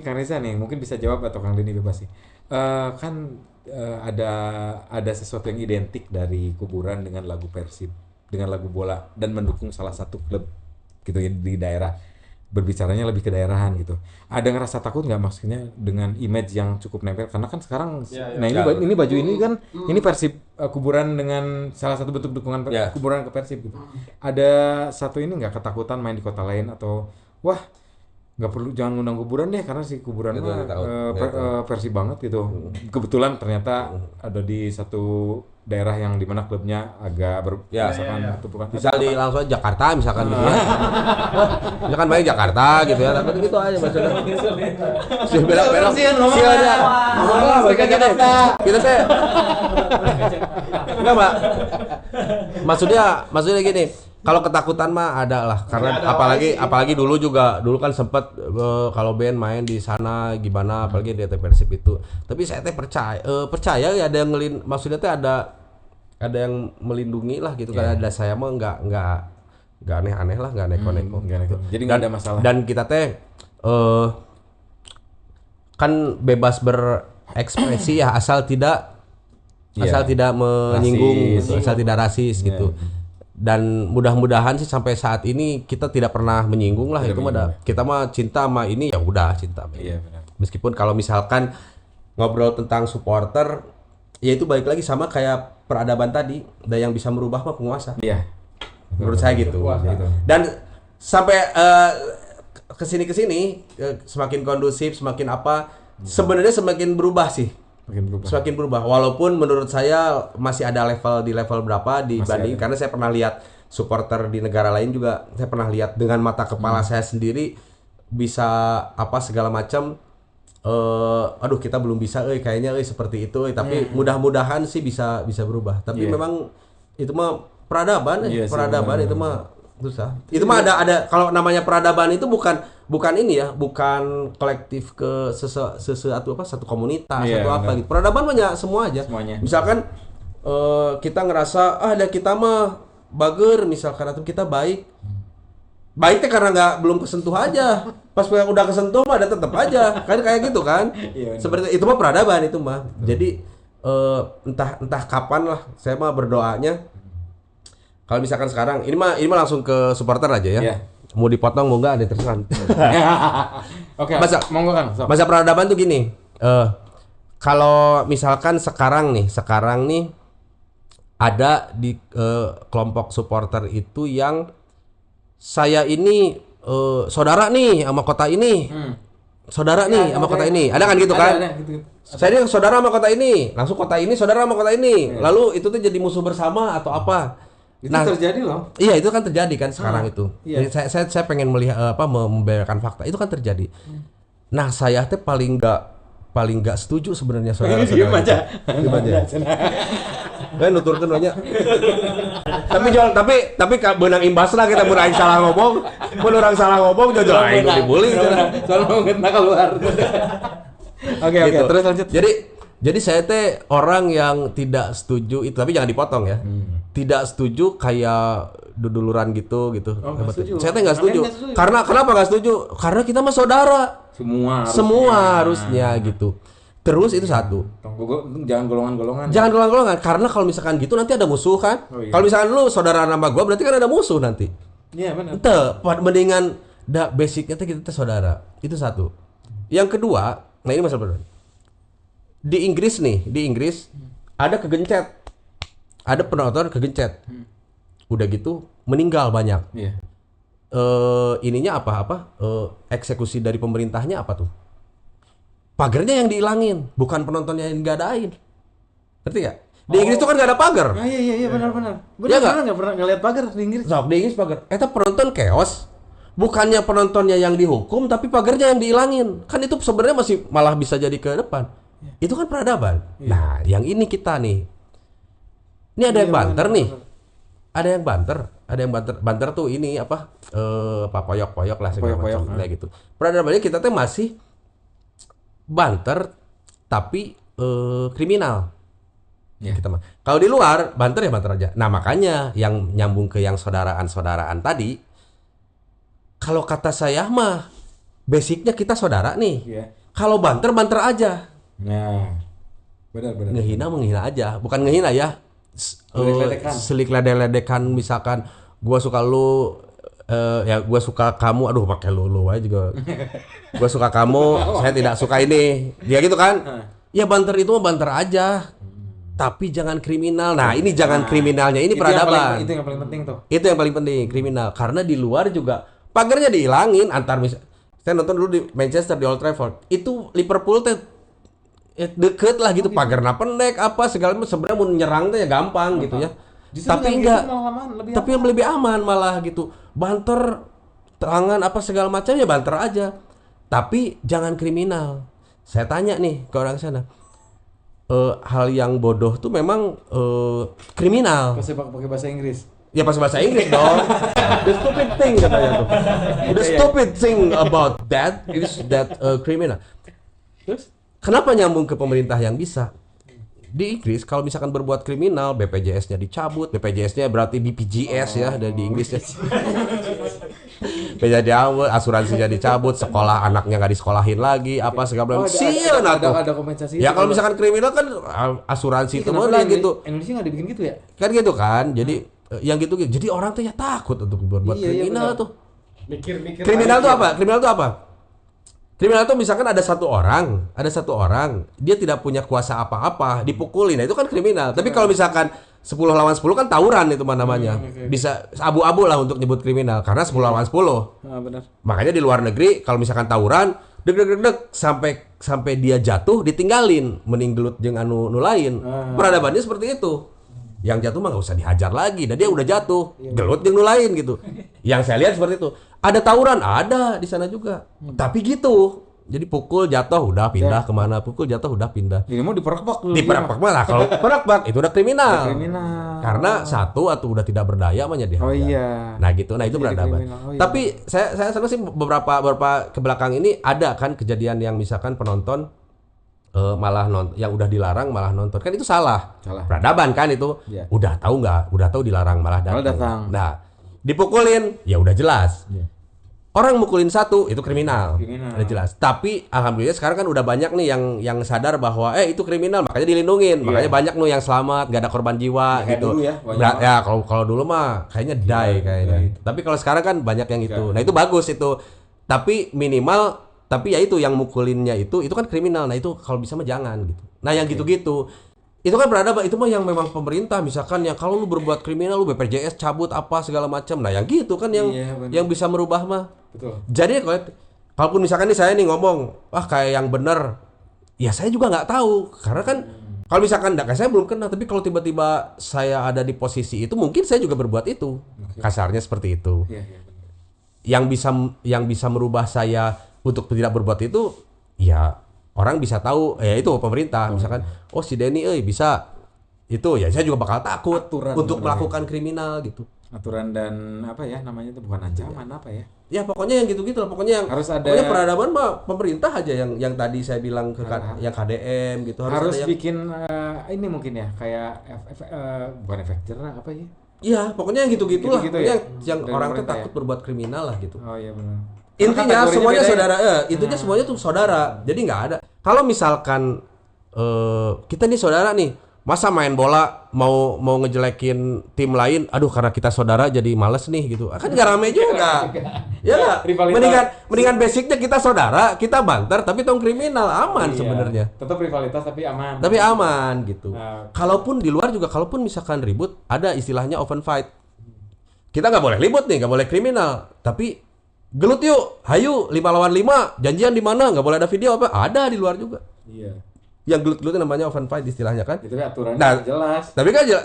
Kang Reza nih mungkin bisa jawab atau Kang Denny bebas sih. Ada sesuatu yang identik dari kuburan dengan lagu Persib, dengan lagu bola dan mendukung salah satu klub gitu ya di daerah. Berbicaranya lebih ke daerahan gitu. Ada ngerasa takut nggak maksudnya dengan image yang cukup nempel karena kan sekarang Ya, ya. nah ini baju ini kan ini Persib kuburan dengan salah satu bentuk dukungan Ya. kuburan ke Persib gitu. Ada satu ini nggak ketakutan main di kota lain atau wah nggak perlu jangan ngundang kuburan deh karena si kuburan Gitu, mah takut. Persib banget gitu. Kebetulan ternyata ada di satu daerah yang dimana klubnya agak Ya. misalkan Ya. itu bukan Bisa di langsung aja Jakarta misalkan gitu ya. Misalkan main Jakarta gitu ya. Tapi gitu aja maksudnya. Si belok-belok. Sian, ngomong Si lah. ada. Ngomong lah, balik ke Jakarta. Kita teh. Enggak, Mbak. Maksudnya gini. Kalau ketakutan mah ada lah karena Ya, ada apalagi dulu kan sempat kalau band main di sana gimana apalagi di Persib itu. Tapi saya teh percaya ya ada yang maksudnya teh ada yang melindungi lah gitu kan. Ada saya mah nggak aneh-aneh lah, nggak neko-neko. nggak neko. Jadi nggak ada masalah. Dan kita teh kan bebas berekspresi ya asal tidak menyinggung, Rasis. asal tidak rasis gitu. Dan mudah-mudahan sih sampai saat ini kita tidak pernah menyinggung lah. Tidak Itu mah kita mah cinta sama ini ya udah cinta sama ini. Iya, benar. Meskipun kalau misalkan ngobrol tentang supporter ya itu balik lagi sama kayak peradaban tadi, ada yang bisa merubah mah penguasa. Iya. Menurut saya gitu. Dan sampai kesini semakin kondusif, semakin apa, sebenarnya semakin berubah sih. Semakin berubah. Walaupun menurut saya masih ada di level berapa dibanding karena saya pernah lihat supporter di negara lain juga, saya pernah lihat dengan mata kepala saya sendiri bisa apa segala macam. Aduh kita belum bisa, kayaknya seperti itu. Tapi mudah-mudahan sih bisa berubah. Tapi memang itu mah peradaban Iya sih, peradaban benar. itu mah susah. Itu mah ada kalau namanya peradaban itu bukan ini ya, bukan kolektif ke sesuatu apa satu komunitas Iya, atau apa benar. gitu. Peradaban banyak semua aja. Semuanya. Misalkan kita ngerasa ada kita mah bager misalkan atau kita baik. Baiknya karena belum kesentuh aja. Pas udah kesentuh mah ada tetap aja. Kan kayak gitu kan. Iya, benar. Seperti itu mah peradaban itu mah. Jadi entah kapan lah saya mah berdoanya kalau misalkan sekarang ini mah langsung ke supporter aja ya. Iya. Mau dipotong mau enggak ada terserah. Oke, monggo Kang. Sok. Masa peradaban tuh gini. Kalau misalkan sekarang nih ada di kelompok supporter itu yang saya ini saudara nih sama kota ini. Saudara nih sama kota ini. Ada kan gitu kan? Ada, gitu. Saya ini saudara sama kota ini. Langsung kota ini saudara sama kota ini. Lalu itu tuh jadi musuh bersama atau apa? Itu terjadi loh. Iya, itu kan terjadi kan sekarang itu. iya. Jadi saya pengen melihat membeberkan fakta. Itu kan terjadi. Nah, saya teh paling nggak setuju sebenarnya saudara-saudara. Diem aja. Diem aja. Saya nuturkeun banyak. tapi benang imbasna kita mun aing salah ngomong, mun urang salah ngomong jajal aing dibully. Soalnya mau ngena keluar. Oke, Gitu. terus lanjut. Jadi saya teh orang yang tidak setuju itu, tapi jangan dipotong ya. Tidak setuju kayak duduluran gitu. Oh, nggak setuju. Saya teh nggak setuju. Kalian nggak setuju? Karena kenapa nggak setuju? Karena kita mah saudara. Semua Harusnya gitu. Terus itu satu. Jangan golongan-golongan. Jangan golongan-golongan karena kalau misalkan gitu nanti ada musuh kan. Oh, iya. Kalau misalkan lu saudara nama gua berarti kan ada musuh nanti. Iya, benar. Ente, mendingan basicnya teh kita teh saudara. Itu satu. Yang kedua, nah ini masalah berbeda. Di Inggris ada kegencet. Ada penonton kegencet. Udah gitu meninggal banyak. Iya. Ininya apa? Eksekusi dari pemerintahnya apa tuh? Pagernya yang dihilangin, bukan penontonnya yang diadain. Ngerti gak? Di Inggris tuh kan gak ada pagar. Iya, benar. Iya nggak? Nggak pernah ngeliat pagar di Inggris. Sok di Inggris pagar. Eta penonton chaos. Bukannya penontonnya yang dihukum, tapi pagarnya yang dihilangin. Kan itu sebenarnya masih malah bisa jadi ke depan. Itu kan peradaban. Nah, yang ini kita nih. Ini ada yang banter nih. Ada yang banter. Banter tuh ini apa? Poyok-poyok lah segala Poyok-poyok, macam kayak gitu. Peradabannya kita tuh masih banter tapi kriminal. Iya. Kita mah. Kalau di luar banter ya banter aja. Nah, makanya yang nyambung ke yang saudaraan tadi, kalau kata saya mah basicnya kita saudara nih. Iya. Kalau banter aja. Nah, benar. Menghina aja, bukan ngehina ya. Ledek-ledekan. Selik ledek-ledekan misalkan gua suka lu ya gua suka kamu, aduh pakai lu aja juga. Gua suka kamu, saya tidak suka ini. Dia gitu kan? Ya banter itu mah banter aja. Tapi jangan kriminal. Nah, ini jangan kriminalnya, ini peradaban. Itu yang paling penting tuh. Itu yang paling penting, kriminal. Karena di luar juga pagarnya dihilangin saya nonton dulu di Manchester di Old Trafford. Itu Liverpool teh deket lah gitu, pagarnya pendek apa segala macam, sebenarnya mau nyerang teh ya gampang gitu ya. Justru Tapi yang enggak. gitu malah aman, Tapi yang lebih aman malah gitu. Banter terangan apa segala macam ya banter aja. Tapi jangan kriminal. Saya tanya nih ke orang sana. Hal yang bodoh tuh memang kriminal. pakai bahasa Inggris. Ya pas bahasa Inggris dong. The stupid thing katanya tuh. The stupid thing about that is that criminal. Terus? Kenapa nyambung ke pemerintah yang bisa? Di Inggris kalau misalkan berbuat kriminal, BPJS-nya dicabut. BPJS-nya berarti BPJS ya dari di Inggris ya. BPJS asuransinya dicabut, sekolah anaknya nggak disekolahin lagi, apa segala macam. Sieun atuh. Ada kompensasi. Ya kalau misalkan kriminal kan asuransi itu boleh gitu. Indonesia nggak dibikin gitu ya? Kan gitu kan. Jadi yang gitu. Jadi orang tuh ya takut untuk berbuat kriminal benar. tuh. Mikir Kriminal tuh apa? Kriminal tuh misalkan ada satu orang, dia tidak punya kuasa apa-apa, dipukulin. Nah, itu kan kriminal. Tapi kalau misalkan 10 lawan 10 kan tawuran itu namanya. Bisa abu-abu lah untuk nyebut kriminal karena 10 lawan 10. Benar. Makanya di luar negeri kalau misalkan tawuran, deg sampai dia jatuh ditinggalin, mending gelut jeung anu lain. Peradabannya seperti itu. Yang jatuh mah nggak usah dihajar lagi, dan dia udah jatuh, gelut jeung nu lain gitu. Yang saya lihat seperti itu. Ada tawuran, ada di sana juga. Tapi gitu, Jadi pukul jatuh udah pindah kemana, pukul jatuh udah pindah. Ini mau diperak-pak dulu. Diperak-pak malah kalau perak-pak itu udah kriminal. Kriminal. Karena satu atau udah tidak berdaya namanya dia. Oh iya. Nah gitu, nah itu Jadi peradaban. kriminal. Oh, iya. Tapi saya senang sih beberapa ke belakang ini ada kan kejadian yang misalkan penonton malah yang udah dilarang malah nonton, kan itu salah. Peradaban kan itu. Iya. Udah tahu dilarang malah datang. Nah dipukulin ya udah jelas. Iya. Orang mukulin satu itu kriminal. Kriminal. Udah jelas. Tapi alhamdulillah sekarang kan udah banyak nih yang sadar bahwa itu kriminal, makanya dilindungin. Iya. Makanya banyak nih yang selamat, gak ada korban jiwa Kayak gitu. dulu ya, Ya kalau dulu mah kayaknya die kayaknya. Tapi kalau sekarang kan banyak yang itu. Nah itu bagus itu. Tapi minimal, tapi ya itu yang mukulinnya itu kan kriminal. Nah itu kalau bisa mah jangan gitu. Nah yang gitu-gitu itu kan peradaban, itu mah yang memang pemerintah misalkan yang kalau lu berbuat kriminal lu BPJS cabut apa segala macam. Nah yang gitu kan yang bisa merubah mah. Betul. Jadi kalaupun misalkan nih saya nih ngomong kayak yang bener, ya saya juga nggak tahu karena kan kalau misalkan kayak saya belum kenal, tapi kalau tiba-tiba saya ada di posisi itu mungkin saya juga berbuat itu. Kasarnya seperti itu. Iya, Yang bisa merubah saya untuk tidak berbuat itu ya orang bisa tahu itu pemerintah misalkan si Denny bisa itu ya saya juga bakal takut untuk melakukan kriminal gitu. Aturan dan apa ya namanya itu, bukan ancaman apa ya? Ya pokoknya yang gitu-gitu lah, pokoknya yang harus ada. Pokoknya peradaban mah pemerintah aja yang tadi saya bilang yang KDM gitu harus ada bikin ini mungkin ya kayak bukan efek jerah apa ya? Iya, pokoknya yang gitu-gitu lah. Gitu Pokoknya ya? yang orang tuh Pemerintah takut berbuat kriminal lah gitu. Oh iya benar. Intinya semuanya beda, saudara, intinya semuanya tuh saudara. Jadi nggak ada. Kalau misalkan kita nih saudara nih, masa main bola mau ngejelekin tim lain, aduh karena kita saudara jadi males nih gitu. Kan nggak rame juga. Ya nggak? Mendingan basicnya kita saudara, kita banter tapi tong kriminal aman sebenarnya. Tetap rivalitas tapi aman. Tapi aman gitu. Nah, Kalaupun di luar juga, kalaupun misalkan ribut, ada istilahnya open fight. Kita nggak boleh ribut nih, nggak boleh kriminal. Tapi gelut yuk, hayu 5 lawan 5, janjian di mana? Nggak boleh ada video apa? Ada di luar juga. Iya. Yang gelut-gelut namanya open fight istilahnya kan. Itu aturannya Nah, jelas.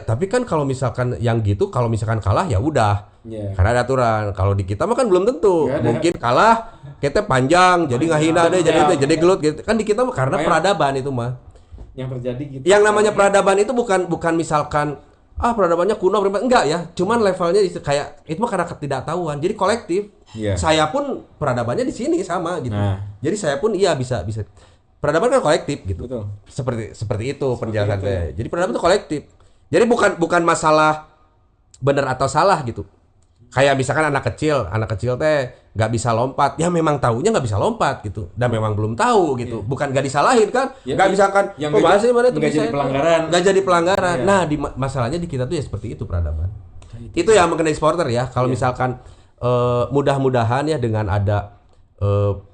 Tapi kan kalau misalkan yang gitu, kalau misalkan kalah ya udah. Iya. Karena ada aturan. Kalau di kita mah kan belum tentu. Nggak ada. Mungkin kalah, kita panjang, jadi ngahina deh, jadi gelut gitu. Kan di kita mah karena peradaban itu mah. Yang terjadi gitu. Yang namanya peradaban itu bukan misalkan peradabannya kuno enggak ya. Cuman levelnya kayak itu mah karena ketidaktahuan. Jadi kolektif. Iya. Saya pun peradabannya di sini sama gitu. Nah. Jadi saya pun bisa. Peradaban kan kolektif gitu. Betul. Seperti itu penjelasan saya. Jadi peradaban itu kolektif. Jadi bukan masalah benar atau salah gitu. Kayak misalkan anak kecil teh nggak bisa lompat, ya memang tahunya nggak bisa lompat gitu, dan memang belum tahu gitu, bukan nggak disalahin kan, nggak misalkan bahasanya mana itu nggak jadi pelanggaran, Iya. Nah masalahnya di kita tuh ya seperti itu peradaban. Itu yang mengenai supporter ya. Kalau misalkan mudah-mudahan ya dengan ada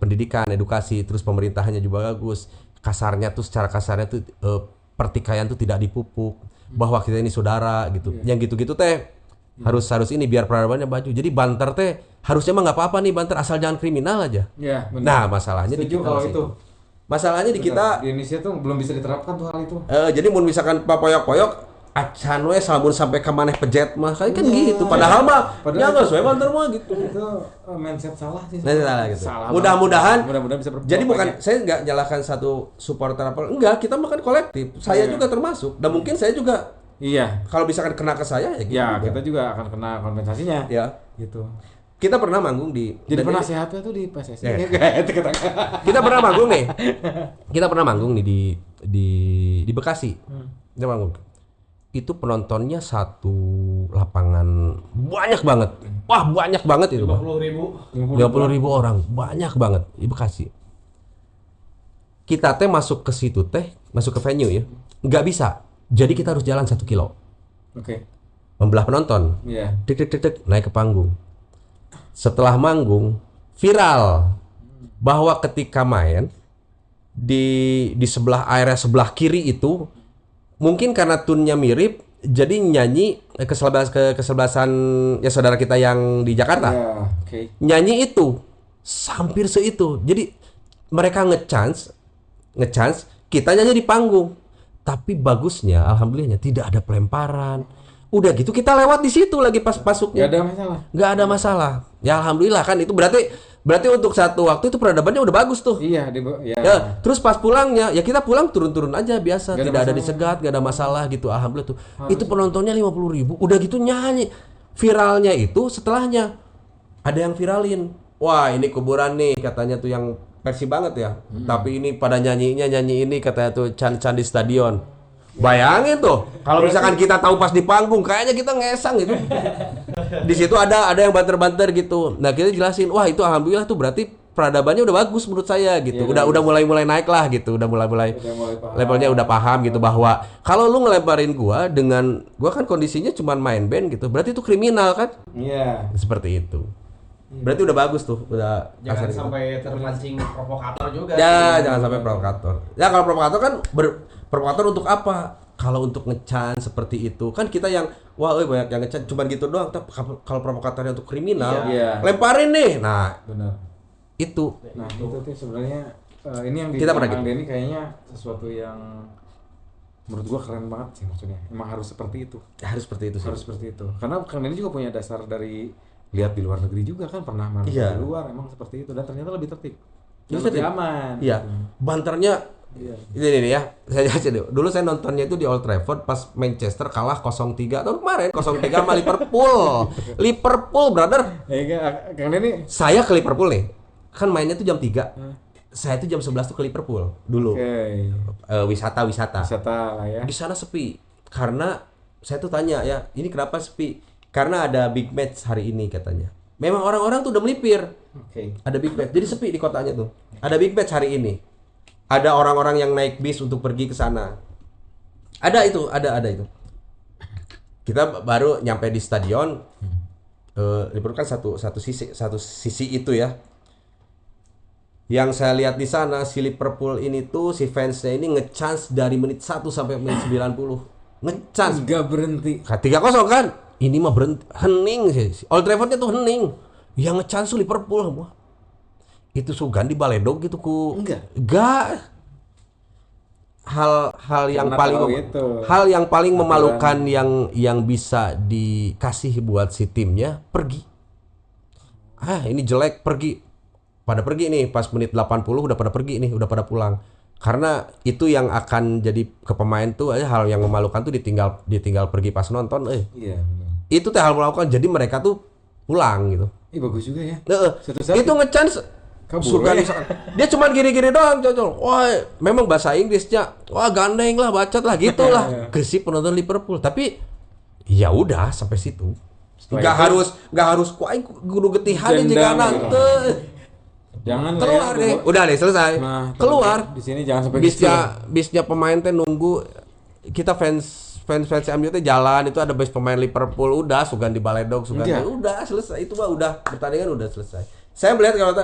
pendidikan, edukasi, terus pemerintahannya juga bagus, secara kasarnya tuh pertikaian tuh tidak dipupuk, bahwa kita ini saudara gitu. Yang gitu-gitu teh harus ini biar peradabannya maju. Jadi banter teh harusnya mah nggak apa-apa nih banter, asal jangan kriminal aja. Iya, benar. Nah masalahnya di kita kalau itu. Masalahnya di kita di Indonesia tuh belum bisa diterapkan tuh hal itu. Jadi mun misalkan papoyok-poyok acan we samun sampai ke maneh pejet mah kan gitu. Padahal mah nya geus we banter mah gitu. Itu mindset salah sih. Salah gitu. Mudah-mudahan bisa berubah. jadi bukan saya nggak nyalahkan satu supporter apa enggak, kita makan kolektif. Saya juga termasuk dan mungkin saya juga kalau misalkan kena ke saya ya gitu. Ya, kita juga akan kena kompensasinya. Ya, gitu. Kita pernah manggung di jadi penasehatnya tuh di PSSI. Kita pernah manggung nih. Kita pernah manggung nih di Bekasi. Kita manggung. Itu penontonnya satu lapangan banyak banget. Wah, banyak banget itu. 50.000 orang, banyak banget di Bekasi. Kita teh masuk ke situ masuk ke venue ya. Nggak bisa. Jadi kita harus jalan 1 kilo. Oke. Membelah penonton. Iya. Dek naik ke panggung. Setelah manggung viral bahwa ketika main di sebelah area sebelah kiri itu mungkin karena tunnya mirip jadi nyanyi kesebelasan ya saudara kita yang di Jakarta. Nyanyi itu hampir seitu. Jadi mereka ngechance kita nyanyi di panggung. Tapi bagusnya, alhamdulillahnya tidak ada pelemparan. Udah gitu kita lewat di situ lagi pas masuknya. Gak ada masalah. Gak ada masalah. Ya alhamdulillah kan itu berarti Berarti untuk satu waktu itu peradabannya udah bagus tuh. Iya, ya. Ya, terus pas pulangnya, ya kita pulang turun-turun aja biasa, Gak ada tidak ada masalah. disegat, gak ada masalah gitu. Alhamdulillah tuh. Itu penontonnya 50.000, udah gitu nyanyi. Viralnya itu setelahnya ada yang viralin. Wah, ini kuburan nih katanya tuh yang versi banget ya. Tapi ini pada nyanyi ini katanya tuh Chan di stadion. Bayangin tuh, kalau misalkan kita tahu pas di panggung, kayaknya kita ngesang gitu. Di situ ada yang banter-banter gitu. Nah kita jelasin, wah itu alhamdulillah tuh berarti peradabannya udah bagus menurut saya gitu. Iya, udah mulai naik lah gitu. Udah mulai paham. levelnya udah paham gitu bahwa kalau lu ngelebarin gua kan kondisinya cuma main band gitu. Berarti itu kriminal kan? Iya. Seperti itu. Berarti udah bagus tuh, udah Jangan kasar gitu. sampai terpancing provokator juga. Ya, jangan sampai provokator. Ya kalau provokator kan provokator untuk apa? Kalau untuk ngecan seperti itu kan kita yang wah banyak yang ngecan cuman gitu doang. Tapi kalau provokatornya untuk kriminal, Iya. lemparin nih. Nah, Benar. itu Nah, itu tuh sebenarnya ini yang Kita dibilang pernah Kang gitu. Denny kayaknya sesuatu yang menurut gua keren banget sih maksudnya. Emang harus seperti itu. harus seperti itu sih. Harus seperti itu. Karena Kang Denny juga punya dasar dari lihat di luar negeri juga kan pernah main Iya. di luar emang seperti itu dan ternyata lebih tertib. Dan Lebih lebih tertib. aman. Iya. gitu. Banternya Iya. ini ya. Saya jelasin dulu. Dulu saya nontonnya itu di Old Trafford pas Manchester kalah 0-3 tahun kemarin 0-3 sama Liverpool. Liverpool, brother. Kang Denny. Saya ke Liverpool nih. Kan mainnya tuh jam 3. Saya tuh jam 11 tuh ke Liverpool dulu. Oke. Wisata. Wisata lah ya. Di sana sepi. Karena saya tuh tanya ya, ini kenapa sepi? Karena ada big match hari ini katanya. Memang orang-orang tuh udah melipir. Oke. Ada big match. Jadi sepi di kotanya tuh. Ada big match hari ini. Ada orang-orang yang naik bis untuk pergi ke sana. Ada itu. Kita baru nyampe di stadion. Liverpool kan satu sisi itu ya. Yang saya lihat di sana si Liverpool ini tuh si fansnya ini ngechance dari menit 1 sampai menit 90. Ngechance. Enggak berhenti. 3-0 kan? Ini mah berhenti, hening sih. Old Trafford-nya tuh hening. Yang ngechance tuh Liverpool semua. Itu Sugan di baledog gitu ku. Enggak. Hal yang Karena paling tahu itu. hal yang paling memalukan yang bisa dikasih buat si timnya pergi. Ini jelek pergi. Pada pergi nih pas menit 80 udah pada pergi nih, udah pada pulang. Karena itu yang akan jadi ke pemain tuh hal yang memalukan tuh ditinggal pergi pas nonton Iya. benar. itu teh hal melakukan jadi mereka tuh pulang gitu. Ih bagus juga ya. Suatu saat Itu ngechance kabur Sugan ya. misalkan. Dia cuma gini-gini doang cocok. Wah, memang bahasa Inggrisnya wah gandeng lah, bacot lah gitulah. Gesip penonton Liverpool. Tapi ya udah sampai situ. Setelah Nggak harus kuaing kudu getihan jika Jendang anak gitu. teu. Jangan Keluar lah ya, deh. Udah deh selesai. Nah, Keluar. di sini jangan sampai gitu. Bisnya pemain teh nunggu kita fans MU teh jalan itu ada base pemain Liverpool udah Sugan di baledog Sugan Iya. udah selesai itu mah udah pertandingan udah selesai. Saya melihat kalau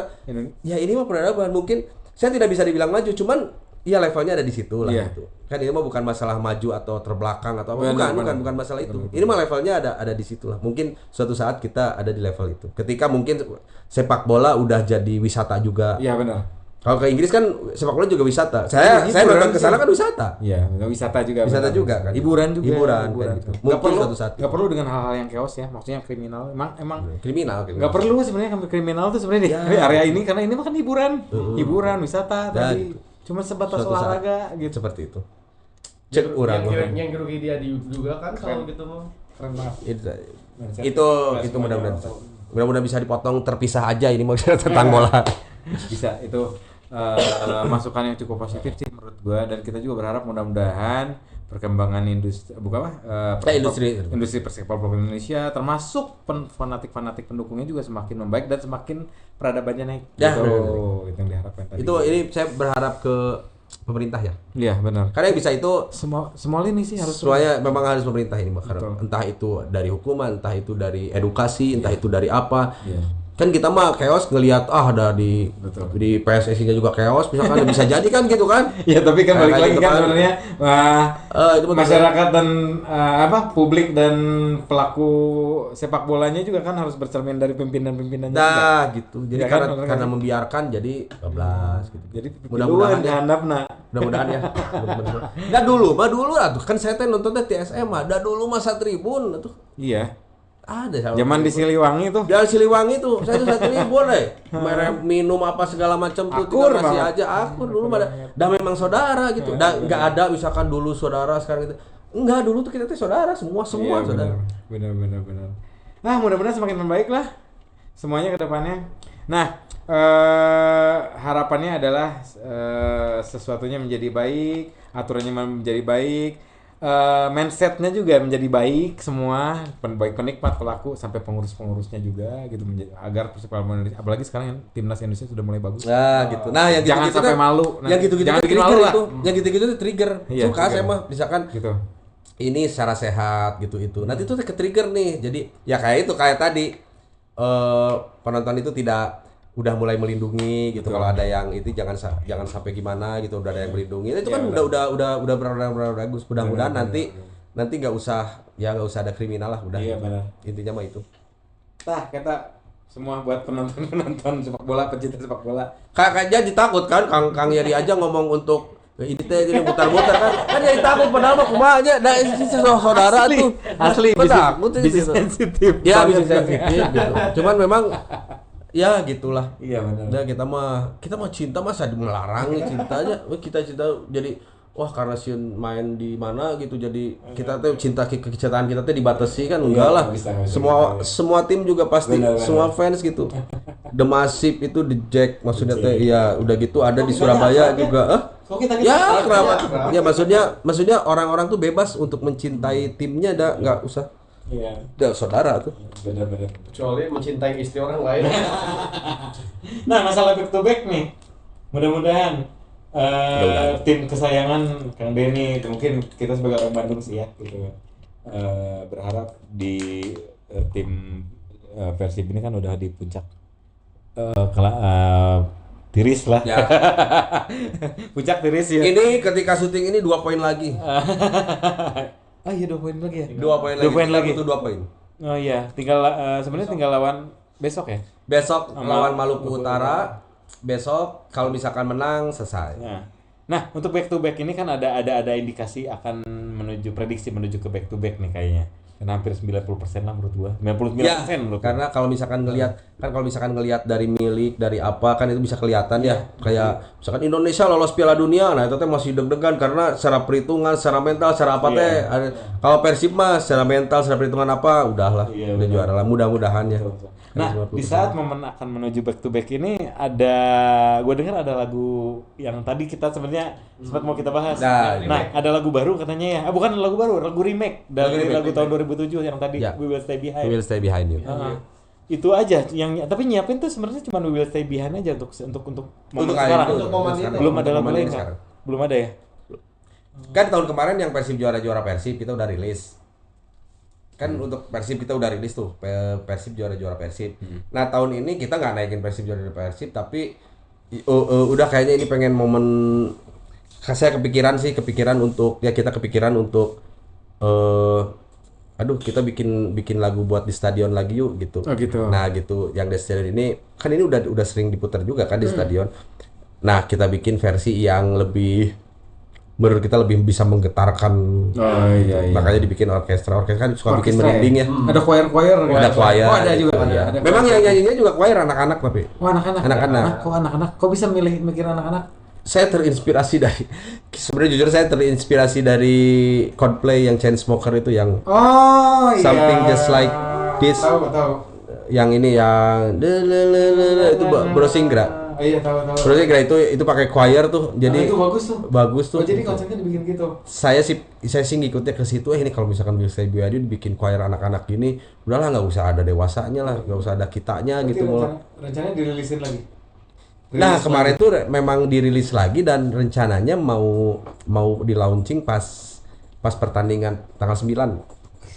ya ini mah peradaban mungkin saya tidak bisa dibilang maju cuman ya levelnya ada di situ lah Iya. gitu. Kan ini mah bukan masalah maju atau terbelakang atau apa Benar. bukan masalah itu. Ini mah levelnya ada di situ lah. Mungkin suatu saat kita ada di level itu. Ketika mungkin sepak bola udah jadi wisata juga. Iya benar. Kalau ke Inggris kan sepak bola juga wisata. Saya nonton ke sana kan wisata. Iya, wisata juga. Wisata benar. juga kan. Hiburan juga. Hiburan kan gitu. Nggak Mungkin perlu, suatu saat. nggak perlu dengan hal-hal yang chaos ya. Maksudnya kriminal. Emang Kriminal. nggak perlu sebenarnya sampai kriminal tuh sebenarnya Ya. di area ini karena ini mah kan hiburan, wisata Dan tadi. Cuma sebatas suatu saat olahraga gitu. seperti itu. Cek orang. Yang rugi dia juga kan kalau gitu mah. Keren banget. Itu mudah-mudahan bisa dipotong terpisah aja ini maksudnya tentang bola. Bisa itu masukan yang cukup positif sih menurut gua dan kita juga berharap mudah-mudahan perkembangan industri industri persepak bola Indonesia termasuk fanatik pendukungnya juga semakin membaik dan semakin peradabannya naik. Ya, Gitu. benar. Itu yang diharapkan tadi. Ini saya berharap ke pemerintah ya. Iya, benar. Karena yang bisa itu Semua ini sih harus semuanya memang harus pemerintah ini Mbak. Betul. Entah itu dari hukuman, entah itu dari edukasi, entah itu dari apa. Iya. Kan kita mah chaos ngelihat ada di Betul. di PSSI-nya juga chaos misalkan bisa jadi kan gitu kan. Ya tapi kan balik Kayak lagi gitu kan kan. sebenarnya Itu betul. masyarakat dan publik dan pelaku sepak bolanya juga kan harus bercermin dari pimpinan-pimpinannya juga. Nah, gitu. Jadi Ya kan, karena bener karena kan? membiarkan jadi 12 gitu. Jadi Mudah-mudahan ya. handapna. Mudah-mudahan ya. Mudah-mudahan. Dulu lah tuh kan saya teh nontonnya TSM mah. Dulu masa Tribun tuh. Iya. ada. Zaman di Siliwangi tuh. Di Siliwangi tuh, saya tuh 1.000 boleh. Merek minum apa segala macam tuh Akur tinggal kasih banget. aja akur dulu dah memang saudara gitu. Enggak ada misalkan dulu saudara sekarang gitu. Enggak, dulu tuh kita tuh saudara, semua Iya, saudara. benar. Nah, mudah-mudahan semakin membaik lah semuanya ke depannya. Nah, harapannya adalah sesuatunya menjadi baik, aturannya menjadi baik, mindsetnya juga menjadi baik semua, baik penikmat, pelaku sampai pengurus-pengurusnya juga gitu agar Persipura Indonesia, apalagi sekarang yang timnas Indonesia sudah mulai bagus. Nah, gitu. Nah, yang Jangan gitu-gitu sampai kan- malu. Yang gitu-gitu Jangan kan bikin trigger malu lah. itu. Yang gitu-gitu tuh trigger. Iya, Suka trigger. saya mah misalkan Gitu. ini secara sehat gitu itu. Nanti tuh ke trigger nih. Jadi ya kayak tadi penonton itu tidak udah mulai melindungi gitu. Betul. Kalau ada yang itu jangan sampai gimana gitu, udah ada yang melindungi. Itu Ya, kan udah benar bagus. Mudah-mudahan Benar, nanti nggak usah ada kriminal lah udah. Iya, benar. Intinya mah itu. Tah, kata semua buat penonton sepak bola, pecinta sepak bola. Kayaknya ditakut kan Kang Yeri aja ngomong untuk ini teh gini mutar-mutar kan jadi takut padahal mah kumaha aja da saudara tuh Asli Gua takut bisnis gitu. sensitif. Ya bisa sensitif gitu. Cuman memang ya gitulah. Iya, benar. Udah kita mah cinta masa melarang cinta aja. Kita cinta jadi wah karena si main di mana gitu jadi kita tuh cinta kecintaan kita tuh dibatasi kan enggak lah. bisa. Semua tim juga pasti Benar. semua fans gitu. The Massive itu di Jack maksudnya teh ya udah gitu ada di Surabaya juga. Kok kita Ya kenapa? Ya maksudnya orang-orang tuh bebas untuk mencintai timnya nggak usah. Iya, Udah saudara tuh. benar. kecuali mencintai istri orang lain. Nah, masalah back to back nih. Mudah-mudahan tim kesayangan Kang Denny, mungkin kita sebagai orang Bandung sih ya gitu. Berharap di tim Persib ini kan udah di puncak tiris lah. Ya. Puncak tiris ya. Ini ketika syuting ini 2 poin lagi. Ah iya 2 poin lagi ya. 2 poin lagi. 2 poin Kita lagi. butuh 2 poin. Oh iya, tinggal sebenarnya tinggal lawan besok ya. Besok Sama lawan Maluku Maluku Utara. Besok kalau misalkan menang selesai. Nah, untuk back to back ini kan ada indikasi akan prediksi menuju ke back to back nih kayaknya. Karena hampir 90% lah menurut gua. 99% Ya, menurut gua. karena kalau misalkan ngelihat dari milik dari apa kan itu bisa kelihatan ya. Kayak misalkan Indonesia lolos Piala Dunia, nah itu teh masih deg-degan karena secara perhitungan, secara mental, secara apa teh. Kalau Persib mah secara mental, secara perhitungan apa udahlah. Iya, Udah benar. juara lah mudah-mudahan ya. Nah, di saat momen akan menuju back to back ini gue dengar ada lagu yang tadi kita sebenarnya sempat mau kita bahas. Nah, ada lagu baru katanya ya. Bukan lagu baru, lagu remake dari remake. lagu tahun 2007 yang tadi Ya. We Will Stay Behind. We will stay behind you. Itu aja yang tapi nyiapin tuh sebenarnya cuma We Will Stay Behind aja untuk momen sekarang. Untuk momen ini. Belum ada lagu Momen lain ini kan? sekarang. Belum ada ya? Kan tahun kemarin yang Persib juara Persib kita udah rilis. Kan untuk Persib kita udah rilis tuh Persib juara Persib. Nah tahun ini kita nggak naikin Persib juara Persib tapi udah kayaknya ini pengen momen saya kepikiran untuk kita bikin lagu buat di stadion lagi yuk gitu. Oh, gitu. Nah gitu yang di stadion ini kan ini udah sering diputar juga kan di stadion. Nah kita bikin versi yang menurut kita lebih bisa menggetarkan. Oh iya. Makanya dibikin orkestra kan suka bikin Orkestra merinding ya. Ada choir Ada choir. Oh, ada juga. Iya. Ada Memang yang nyanyinya juga choir anak-anak tapi. Oh, anak-anak. Anak-anak. Kok anak-anak? Kok bisa mikir anak-anak? Saya terinspirasi dari sebenarnya jujur saya terinspirasi dari Coldplay yang Chainsmoker itu yang Oh iya. Something Just Like This. Tahu. Yang ini yang itu Brosingra. Oh iya tahu. Brosingra itu pakai choir tuh. Jadi itu bagus tuh. bagus tuh. Oh jadi konsepnya dibikin gitu. Saya sih ngikutnya ke situ. Ini kalau misalkan bisa Biadi bikin choir anak-anak gini, udahlah nggak usah ada dewasanya lah, nggak usah ada kitanya gitu. Rencananya dirilisin lagi. Nah kemarin tuh memang dirilis lagi dan rencananya mau di launching pas pertandingan tanggal 9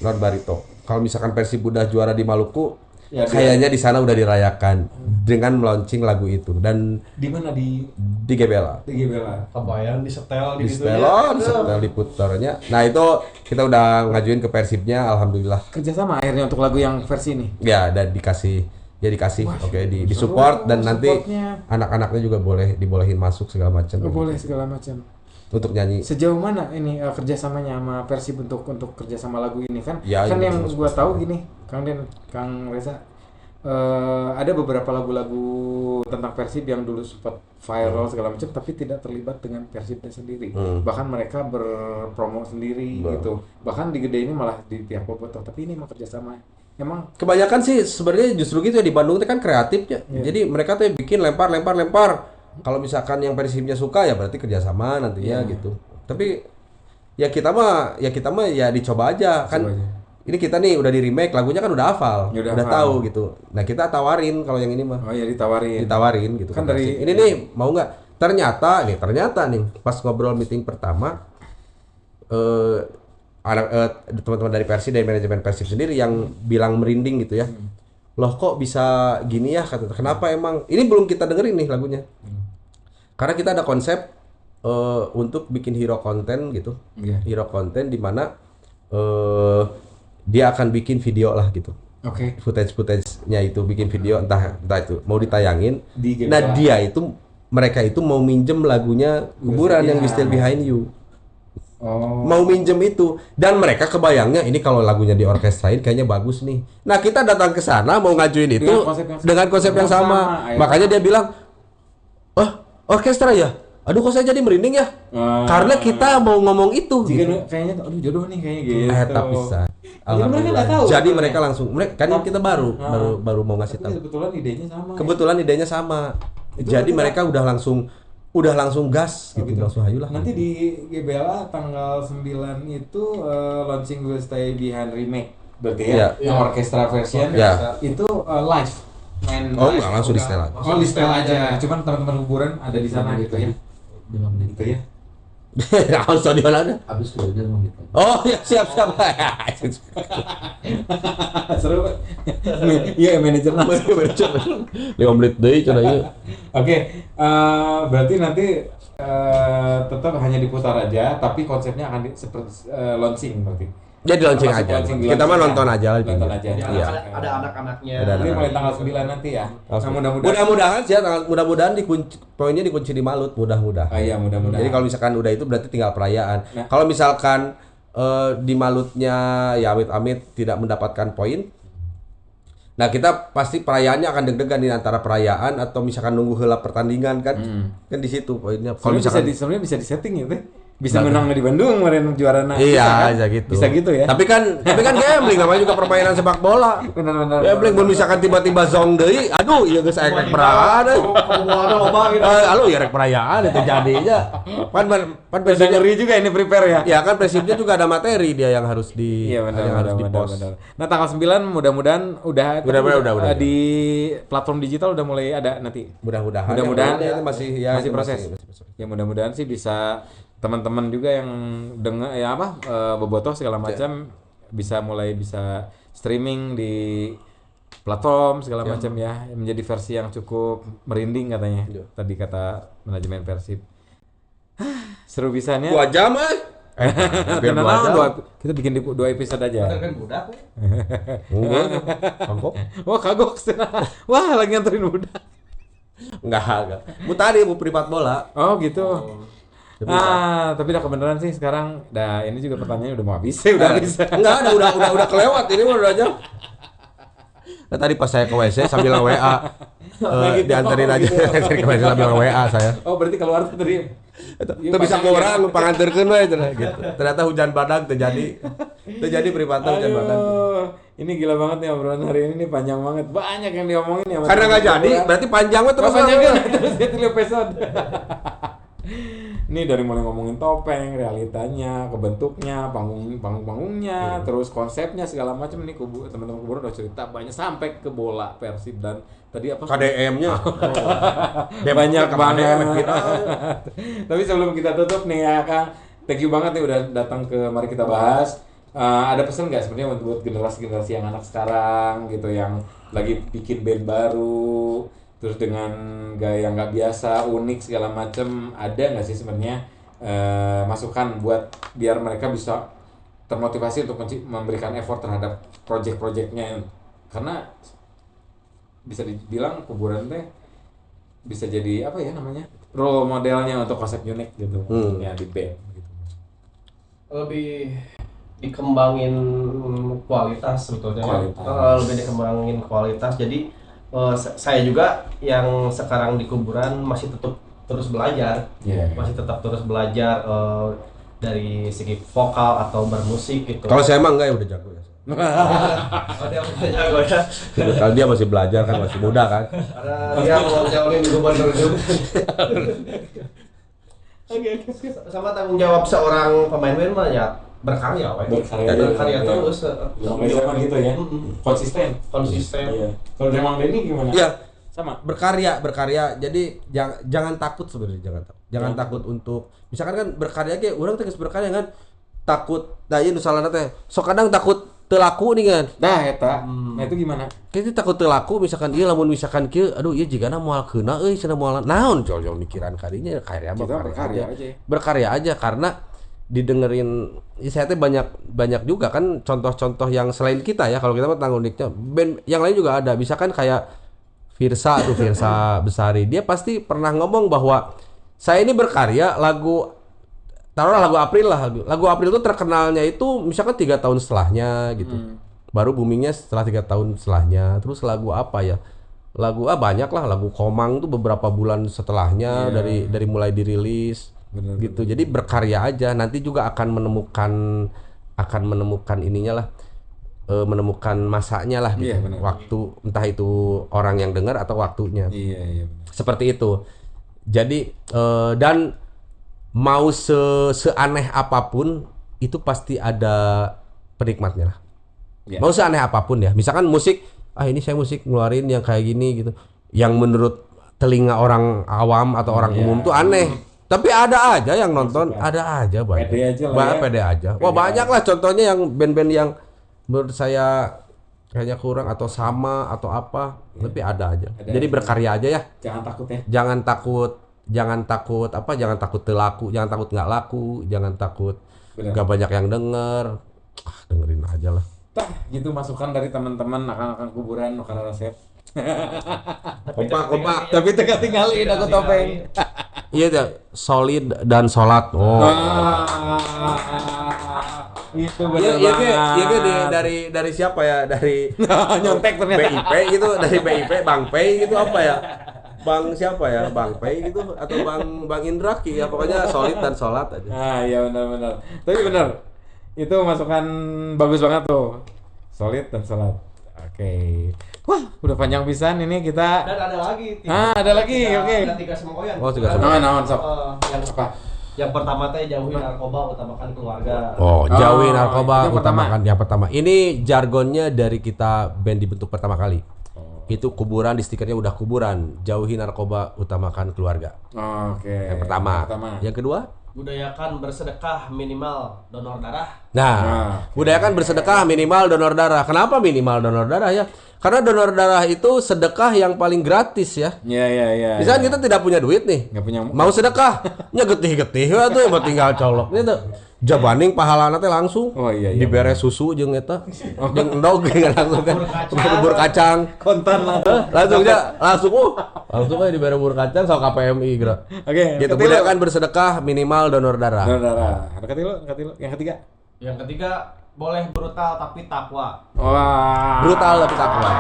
lawan Barito. Kalau misalkan Persib udah juara di Maluku, Ya, kayaknya di sana udah dirayakan dengan launching lagu itu dan Di mana di GBLA. GBLA? Kebayang disetel Di gitu setelon, setel diputarnya. Nah itu kita udah ngajuin ke Persibnya, alhamdulillah. Kerjasama akhirnya untuk lagu yang versi ini. Ya dan dikasih, Wah, oke di support dan nanti supportnya. anak-anaknya juga dibolehin masuk segala macam. Oh, boleh segala macam. untuk nyanyi. Sejauh mana ini kerjasamanya sama Persib untuk kerjasama lagu ini kan? Ya, Kan ini yang betul. gua tahu gini, Kang Reza, ada beberapa lagu-lagu tentang Persib yang dulu sempat viral segala macam, tapi tidak terlibat dengan Persibnya sendiri. Bahkan mereka berpromo sendiri gitu. Bahkan di Gede ini malah di pihak Bobotoh, tapi ini emang kerjasama. Emang Kebanyakan sih sebenarnya justru gitu ya, di Bandung itu kan kreatifnya. Jadi mereka tuh bikin lempar. Kalau misalkan yang Persibnya suka ya berarti kerjasama nantinya gitu. Tapi ya kita mah ya dicoba aja kan. Coba aja. Ini kita nih udah di remake, lagunya kan udah hafal, Ya udah udah hafal. tahu gitu. Nah kita tawarin kalau yang ini mah oh ya ditawarin gitu Kan ke dari- Persib. Ini nih mau nggak? Ternyata nih pas ngobrol meeting pertama teman-teman dari Persib, dari manajemen Persib sendiri yang bilang merinding gitu ya. Loh kok bisa gini ya, kata. Kenapa emang? Ini belum kita dengerin nih lagunya. Karena kita ada konsep untuk bikin hero konten gitu. Iya. Hero konten di mana dia akan bikin video lah gitu. Oke. Footage-nya itu bikin video entah itu mau ditayangin. Di GBK. Nah, mereka itu mau minjem lagunya Kuburan yang We Still Behind You. Oh. Mau minjem itu, dan mereka kebayangnya ini kalau lagunya diorkestrain kayaknya bagus nih. Nah kita datang ke sana mau ngajuin itu Dengan konsep yang sama. Ayo. makanya dia bilang, orkestra ya. Aduh kok saya jadi merinding ya, karena kita mau ngomong itu. Jika kayaknya aduh jodoh nih kayaknya gitu. Tapi bisa. mereka nggak tahu. Jadi mereka langsung, kan kita baru mau ngasih Tapi tahu. kebetulan idenya sama. Kebetulan idenya sama. Jadi mereka udah langsung gas gitu, langsung hayulah. Nanti di GBLA tanggal 9 itu launching Will Stay Behind remake. Berarti ya, Iya. yang orkestra version Iya. itu live. Main Oh, live. nggak, langsung di setel aja. Oh, di setel aja. Cuman teman-teman kuburan ada di sana gitu ya. 5 menit Gitu ya. Kalau stadion ada. habis udah 5 menit lagi. Oh ya siap. Seru. Iya, manajer lah. 5 menit deh caranya. Oke, berarti nanti tetap hanya diputar aja, tapi konsepnya akan seperti launching berarti. Jadi launching Masuk aja. launching, Kita mah launching nonton aja. Nonton aja. Iya. Ada anak-anaknya. Ada Ini anak-anak. mulai tanggal 9 nanti ya. Nah, mudah-mudahan. Mudah-mudahan sih, mudah-mudahan poinnya dikunci di Malut, mudah-mudahan. Ah, iya, mudah-mudahan. Jadi kalau misalkan udah itu berarti tinggal perayaan. Nah. Kalau misalkan di Malutnya ya amit-amit tidak mendapatkan poin, nah kita pasti perayaannya akan deg-degan di antara perayaan atau misalkan nunggu heula pertandingan kan. Kan di situ poinnya. Kalau misalkan sebenarnya bisa disetting ya teh. Bisa menang di Bandung kemarin juara iya, bisa gitu. Bisa gitu ya. Tapi kan gambling namanya juga permainan sepak bola. Benar-benar. Gambling mun misalkan tiba-tiba zong deui, aduh ieu geus aya rek perayaan. Ada loba gitu. Aduh ya rek perayaan itu jadinya. Pan Udah Persibnya ngeri juga ini prepare ya. ya kan Persibnya juga ada materi dia yang harus Iya benar yang harus benar di-post. benar. Nah, tanggal 9 mudah-mudahan udah Udah. di platform digital udah mulai ada nanti. Mudah-mudahan. Mudah-mudahan Yang masih masih proses. Ya mudah-mudahan sih bisa teman-teman juga yang dengar ya bobotoh segala macam bisa streaming di platform segala macam ya, menjadi versi yang cukup merinding katanya. Iya. Tadi kata manajemen Persib. Seru bisanya. 2 jam biar 2 jam. Kita bikin 2 episode aja. Kan budak we. Enggak. Kagok. Wah kagok. Wah lagi nganterin budak. Enggak. Bu tadi bu privat bola. Oh gitu. Tapi udah kebenaran sih sekarang. Ini juga pertanyaannya udah mau habis. Udah habis. Enggak ada udah kelewat ini mah 2 jam. Nah, tadi pas saya ke WC sambil WA dianterin aja dari ke WC sambil WA saya. Oh berarti keluar tuh tadi. Itu bisa ke orang panganterkeun we cenah gitu. Ternyata hujan badak terjadi privatnya hujan badak. Ini gila banget nih obrolan hari ini nih, panjang banget. Banyak yang diomongin ya. Karena nggak jadi, berarti panjang we terus. panjang terus jadi episode. Ini dari mulai ngomongin topeng, realitanya, kebentuknya, panggungnya, terus konsepnya segala macam. Ini teman-teman kuburan udah cerita banyak sampai ke bola Persib dan tadi apa? KDM-nya. Banyak banget. Tapi sebelum kita tutup nih ya Kang, thank you banget nih udah datang ke Mari Kita Bahas. Ada pesan nggak sebenarnya buat generasi-generasi yang anak sekarang gitu yang lagi bikin band baru, terus dengan gaya yang nggak biasa, unik segala macem, ada nggak sih sebenarnya masukan buat biar mereka bisa termotivasi untuk memberikan effort terhadap project-projectnya, karena bisa dibilang kuburan teh bisa jadi apa ya namanya? Role modelnya untuk konsep unik gitu. Ya di band gitu. Lebih dikembangin kualitas sebetulnya. Kualitas. Lebih dikembangin kualitas. Jadi saya juga yang sekarang di kuburan masih tetap terus belajar. Iya. Masih tetap terus belajar dari segi vokal atau bermusik gitu. Kalau saya emang enggak ya udah jago ya. Oh, dia udah jago ya. Kalau dia masih belajar kan masih muda kan. Karena dia mau jauhin gubernur juga. Oke. Sama tanggung jawab seorang pemain band mah ya berkarya, berkarya Iya. terus. Sama gitu ya. Konsisten. Konsisten. Iya. Kalau Demang Denny gimana? Iya. Sama. Berkarya. Jadi jangan takut sebenarnya, jangan takut untuk misalkan kan berkarya ge urang teh geus berkarya kan takut da ieu nu salahna teh sok kadang takut teu laku nih kan. Nah, eta. Nah, itu gimana? Kita takut teu laku misalkan ieu lamun misalkan kieu aduh ieu jigana moal keuna euy cenah moal naon jol-jol mikiran kadinya karya mah Kita berkarya aja. berkarya aja karena didengerin saya teh banyak juga kan contoh-contoh yang selain kita ya kalau kita mah tanggung uniknya band yang lain juga ada misalkan kayak Firsa Besari dia pasti pernah ngomong bahwa saya ini berkarya taruhlah lagu April itu terkenalnya itu misalkan 3 tahun setelahnya gitu baru boomingnya setelah 3 tahun setelahnya terus lagu apa ya banyak lah lagu Komang tuh beberapa bulan setelahnya dari mulai dirilis gitu jadi berkarya aja nanti juga akan menemukan ininya lah menemukan masanya lah gitu. Waktu entah itu orang yang dengar atau waktunya Iya benar. seperti itu jadi dan mau seaneh apapun itu pasti ada penikmatnya lah. Ya. Mau seaneh apapun ya. Misalkan musik, ini saya musik ngeluarin yang kayak gini gitu. Yang menurut telinga orang awam atau orang umum tuh aneh. Tapi ada aja yang nonton, ada aja banyak. Pede aja lah ya. Pede aja. Wah banyak lah contohnya yang band-band yang menurut saya kayaknya kurang atau sama atau apa, tapi ada aja. Jadi berkarya aja ya. Jangan takut ya. Jangan takut laku, jangan takut nggak laku, jangan takut nggak banyak yang denger. Dengerin aja lah. Tah, gitu masukan dari teman-teman akan kuburan karena resep. Kompak. Tapi teka tinggalin aku topeng. Iya deh, solid dan sholat. Itu Iya benar. dari siapa ya? Dari Nyontek ternyata. BIP gitu, dari BIP Bang Pei gitu apa ya? Bang siapa ya? Bang Pei gitu atau Bang Indra Ki ya pokoknya solid dan sholat aja. Iya benar. Tapi benar. Itu masukan bagus banget tuh. Solid dan sholat. Oke. Wah, udah panjang pisan ini kita. Dan ada lagi. Ada lagi. Oke. Ada 3 semboyan. Oh, 3 semboyan. Naon sok. Yang Apa? Yang pertama teh jauhi narkoba, utamakan keluarga. Jauhi narkoba, itu yang pertama. utamakan yang pertama. Ini jargonnya dari kita band dibentuk pertama kali. Itu kuburan di stikernya udah kuburan. Jauhi narkoba, utamakan keluarga. Oke. Yang pertama. Yang kedua? Budayakan bersedekah minimal donor darah. Nah, budayakan bersedekah minimal donor darah. Kenapa minimal donor darah ya? Karena donor darah itu sedekah yang paling gratis ya. Iya. Misalnya kita tidak punya duit nih, Nggak punya. mau sedekah, nya getih-getih we tuh mau tinggal colok gitu. Jabaning pahalana teh langsung. Oh iya. Dibere susu jeung eta. Jeung endog langsung kan. Bubur kacang. Kontan lah. Langsung aja dibere bubur kacang sok KPMI geura. Oke. Gitu budayakan bersedekah minimal donor darah. Donor darah. Ada ketilu. Yang ketiga. Yang ketiga boleh brutal tapi takwa. Wah. Brutal tapi takwa.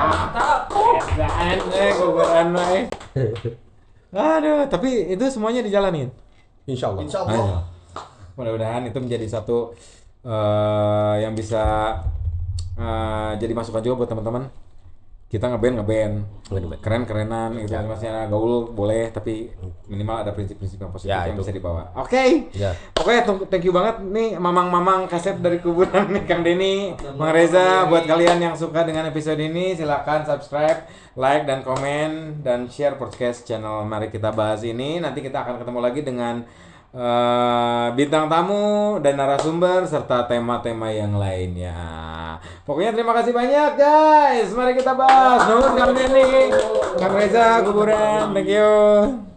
Edaan kuburan Aduh, tapi itu semuanya dijalanin. Insyaallah. Insyaallah. Mudah-mudahan itu menjadi satu yang bisa jadi masukan juga buat teman-teman. Kita ngeband keren-kerenan gitu maksudnya gaul boleh tapi minimal ada prinsip-prinsip yang positif yang bisa dibawa. Oke. Thank you banget nih mamang-mamang kaset dari kuburan nih Kang Denny, Mang Reza. Buat kalian yang suka dengan episode ini silakan subscribe, like dan komen dan share podcast channel Mari Kita Bahas ini. Nanti kita akan ketemu lagi dengan bintang tamu dan narasumber serta tema-tema yang lainnya. Pokoknya terima kasih banyak guys. Mari kita bahas. Nuhun Kang Denny, Kang Reza, kuburan. Thank you.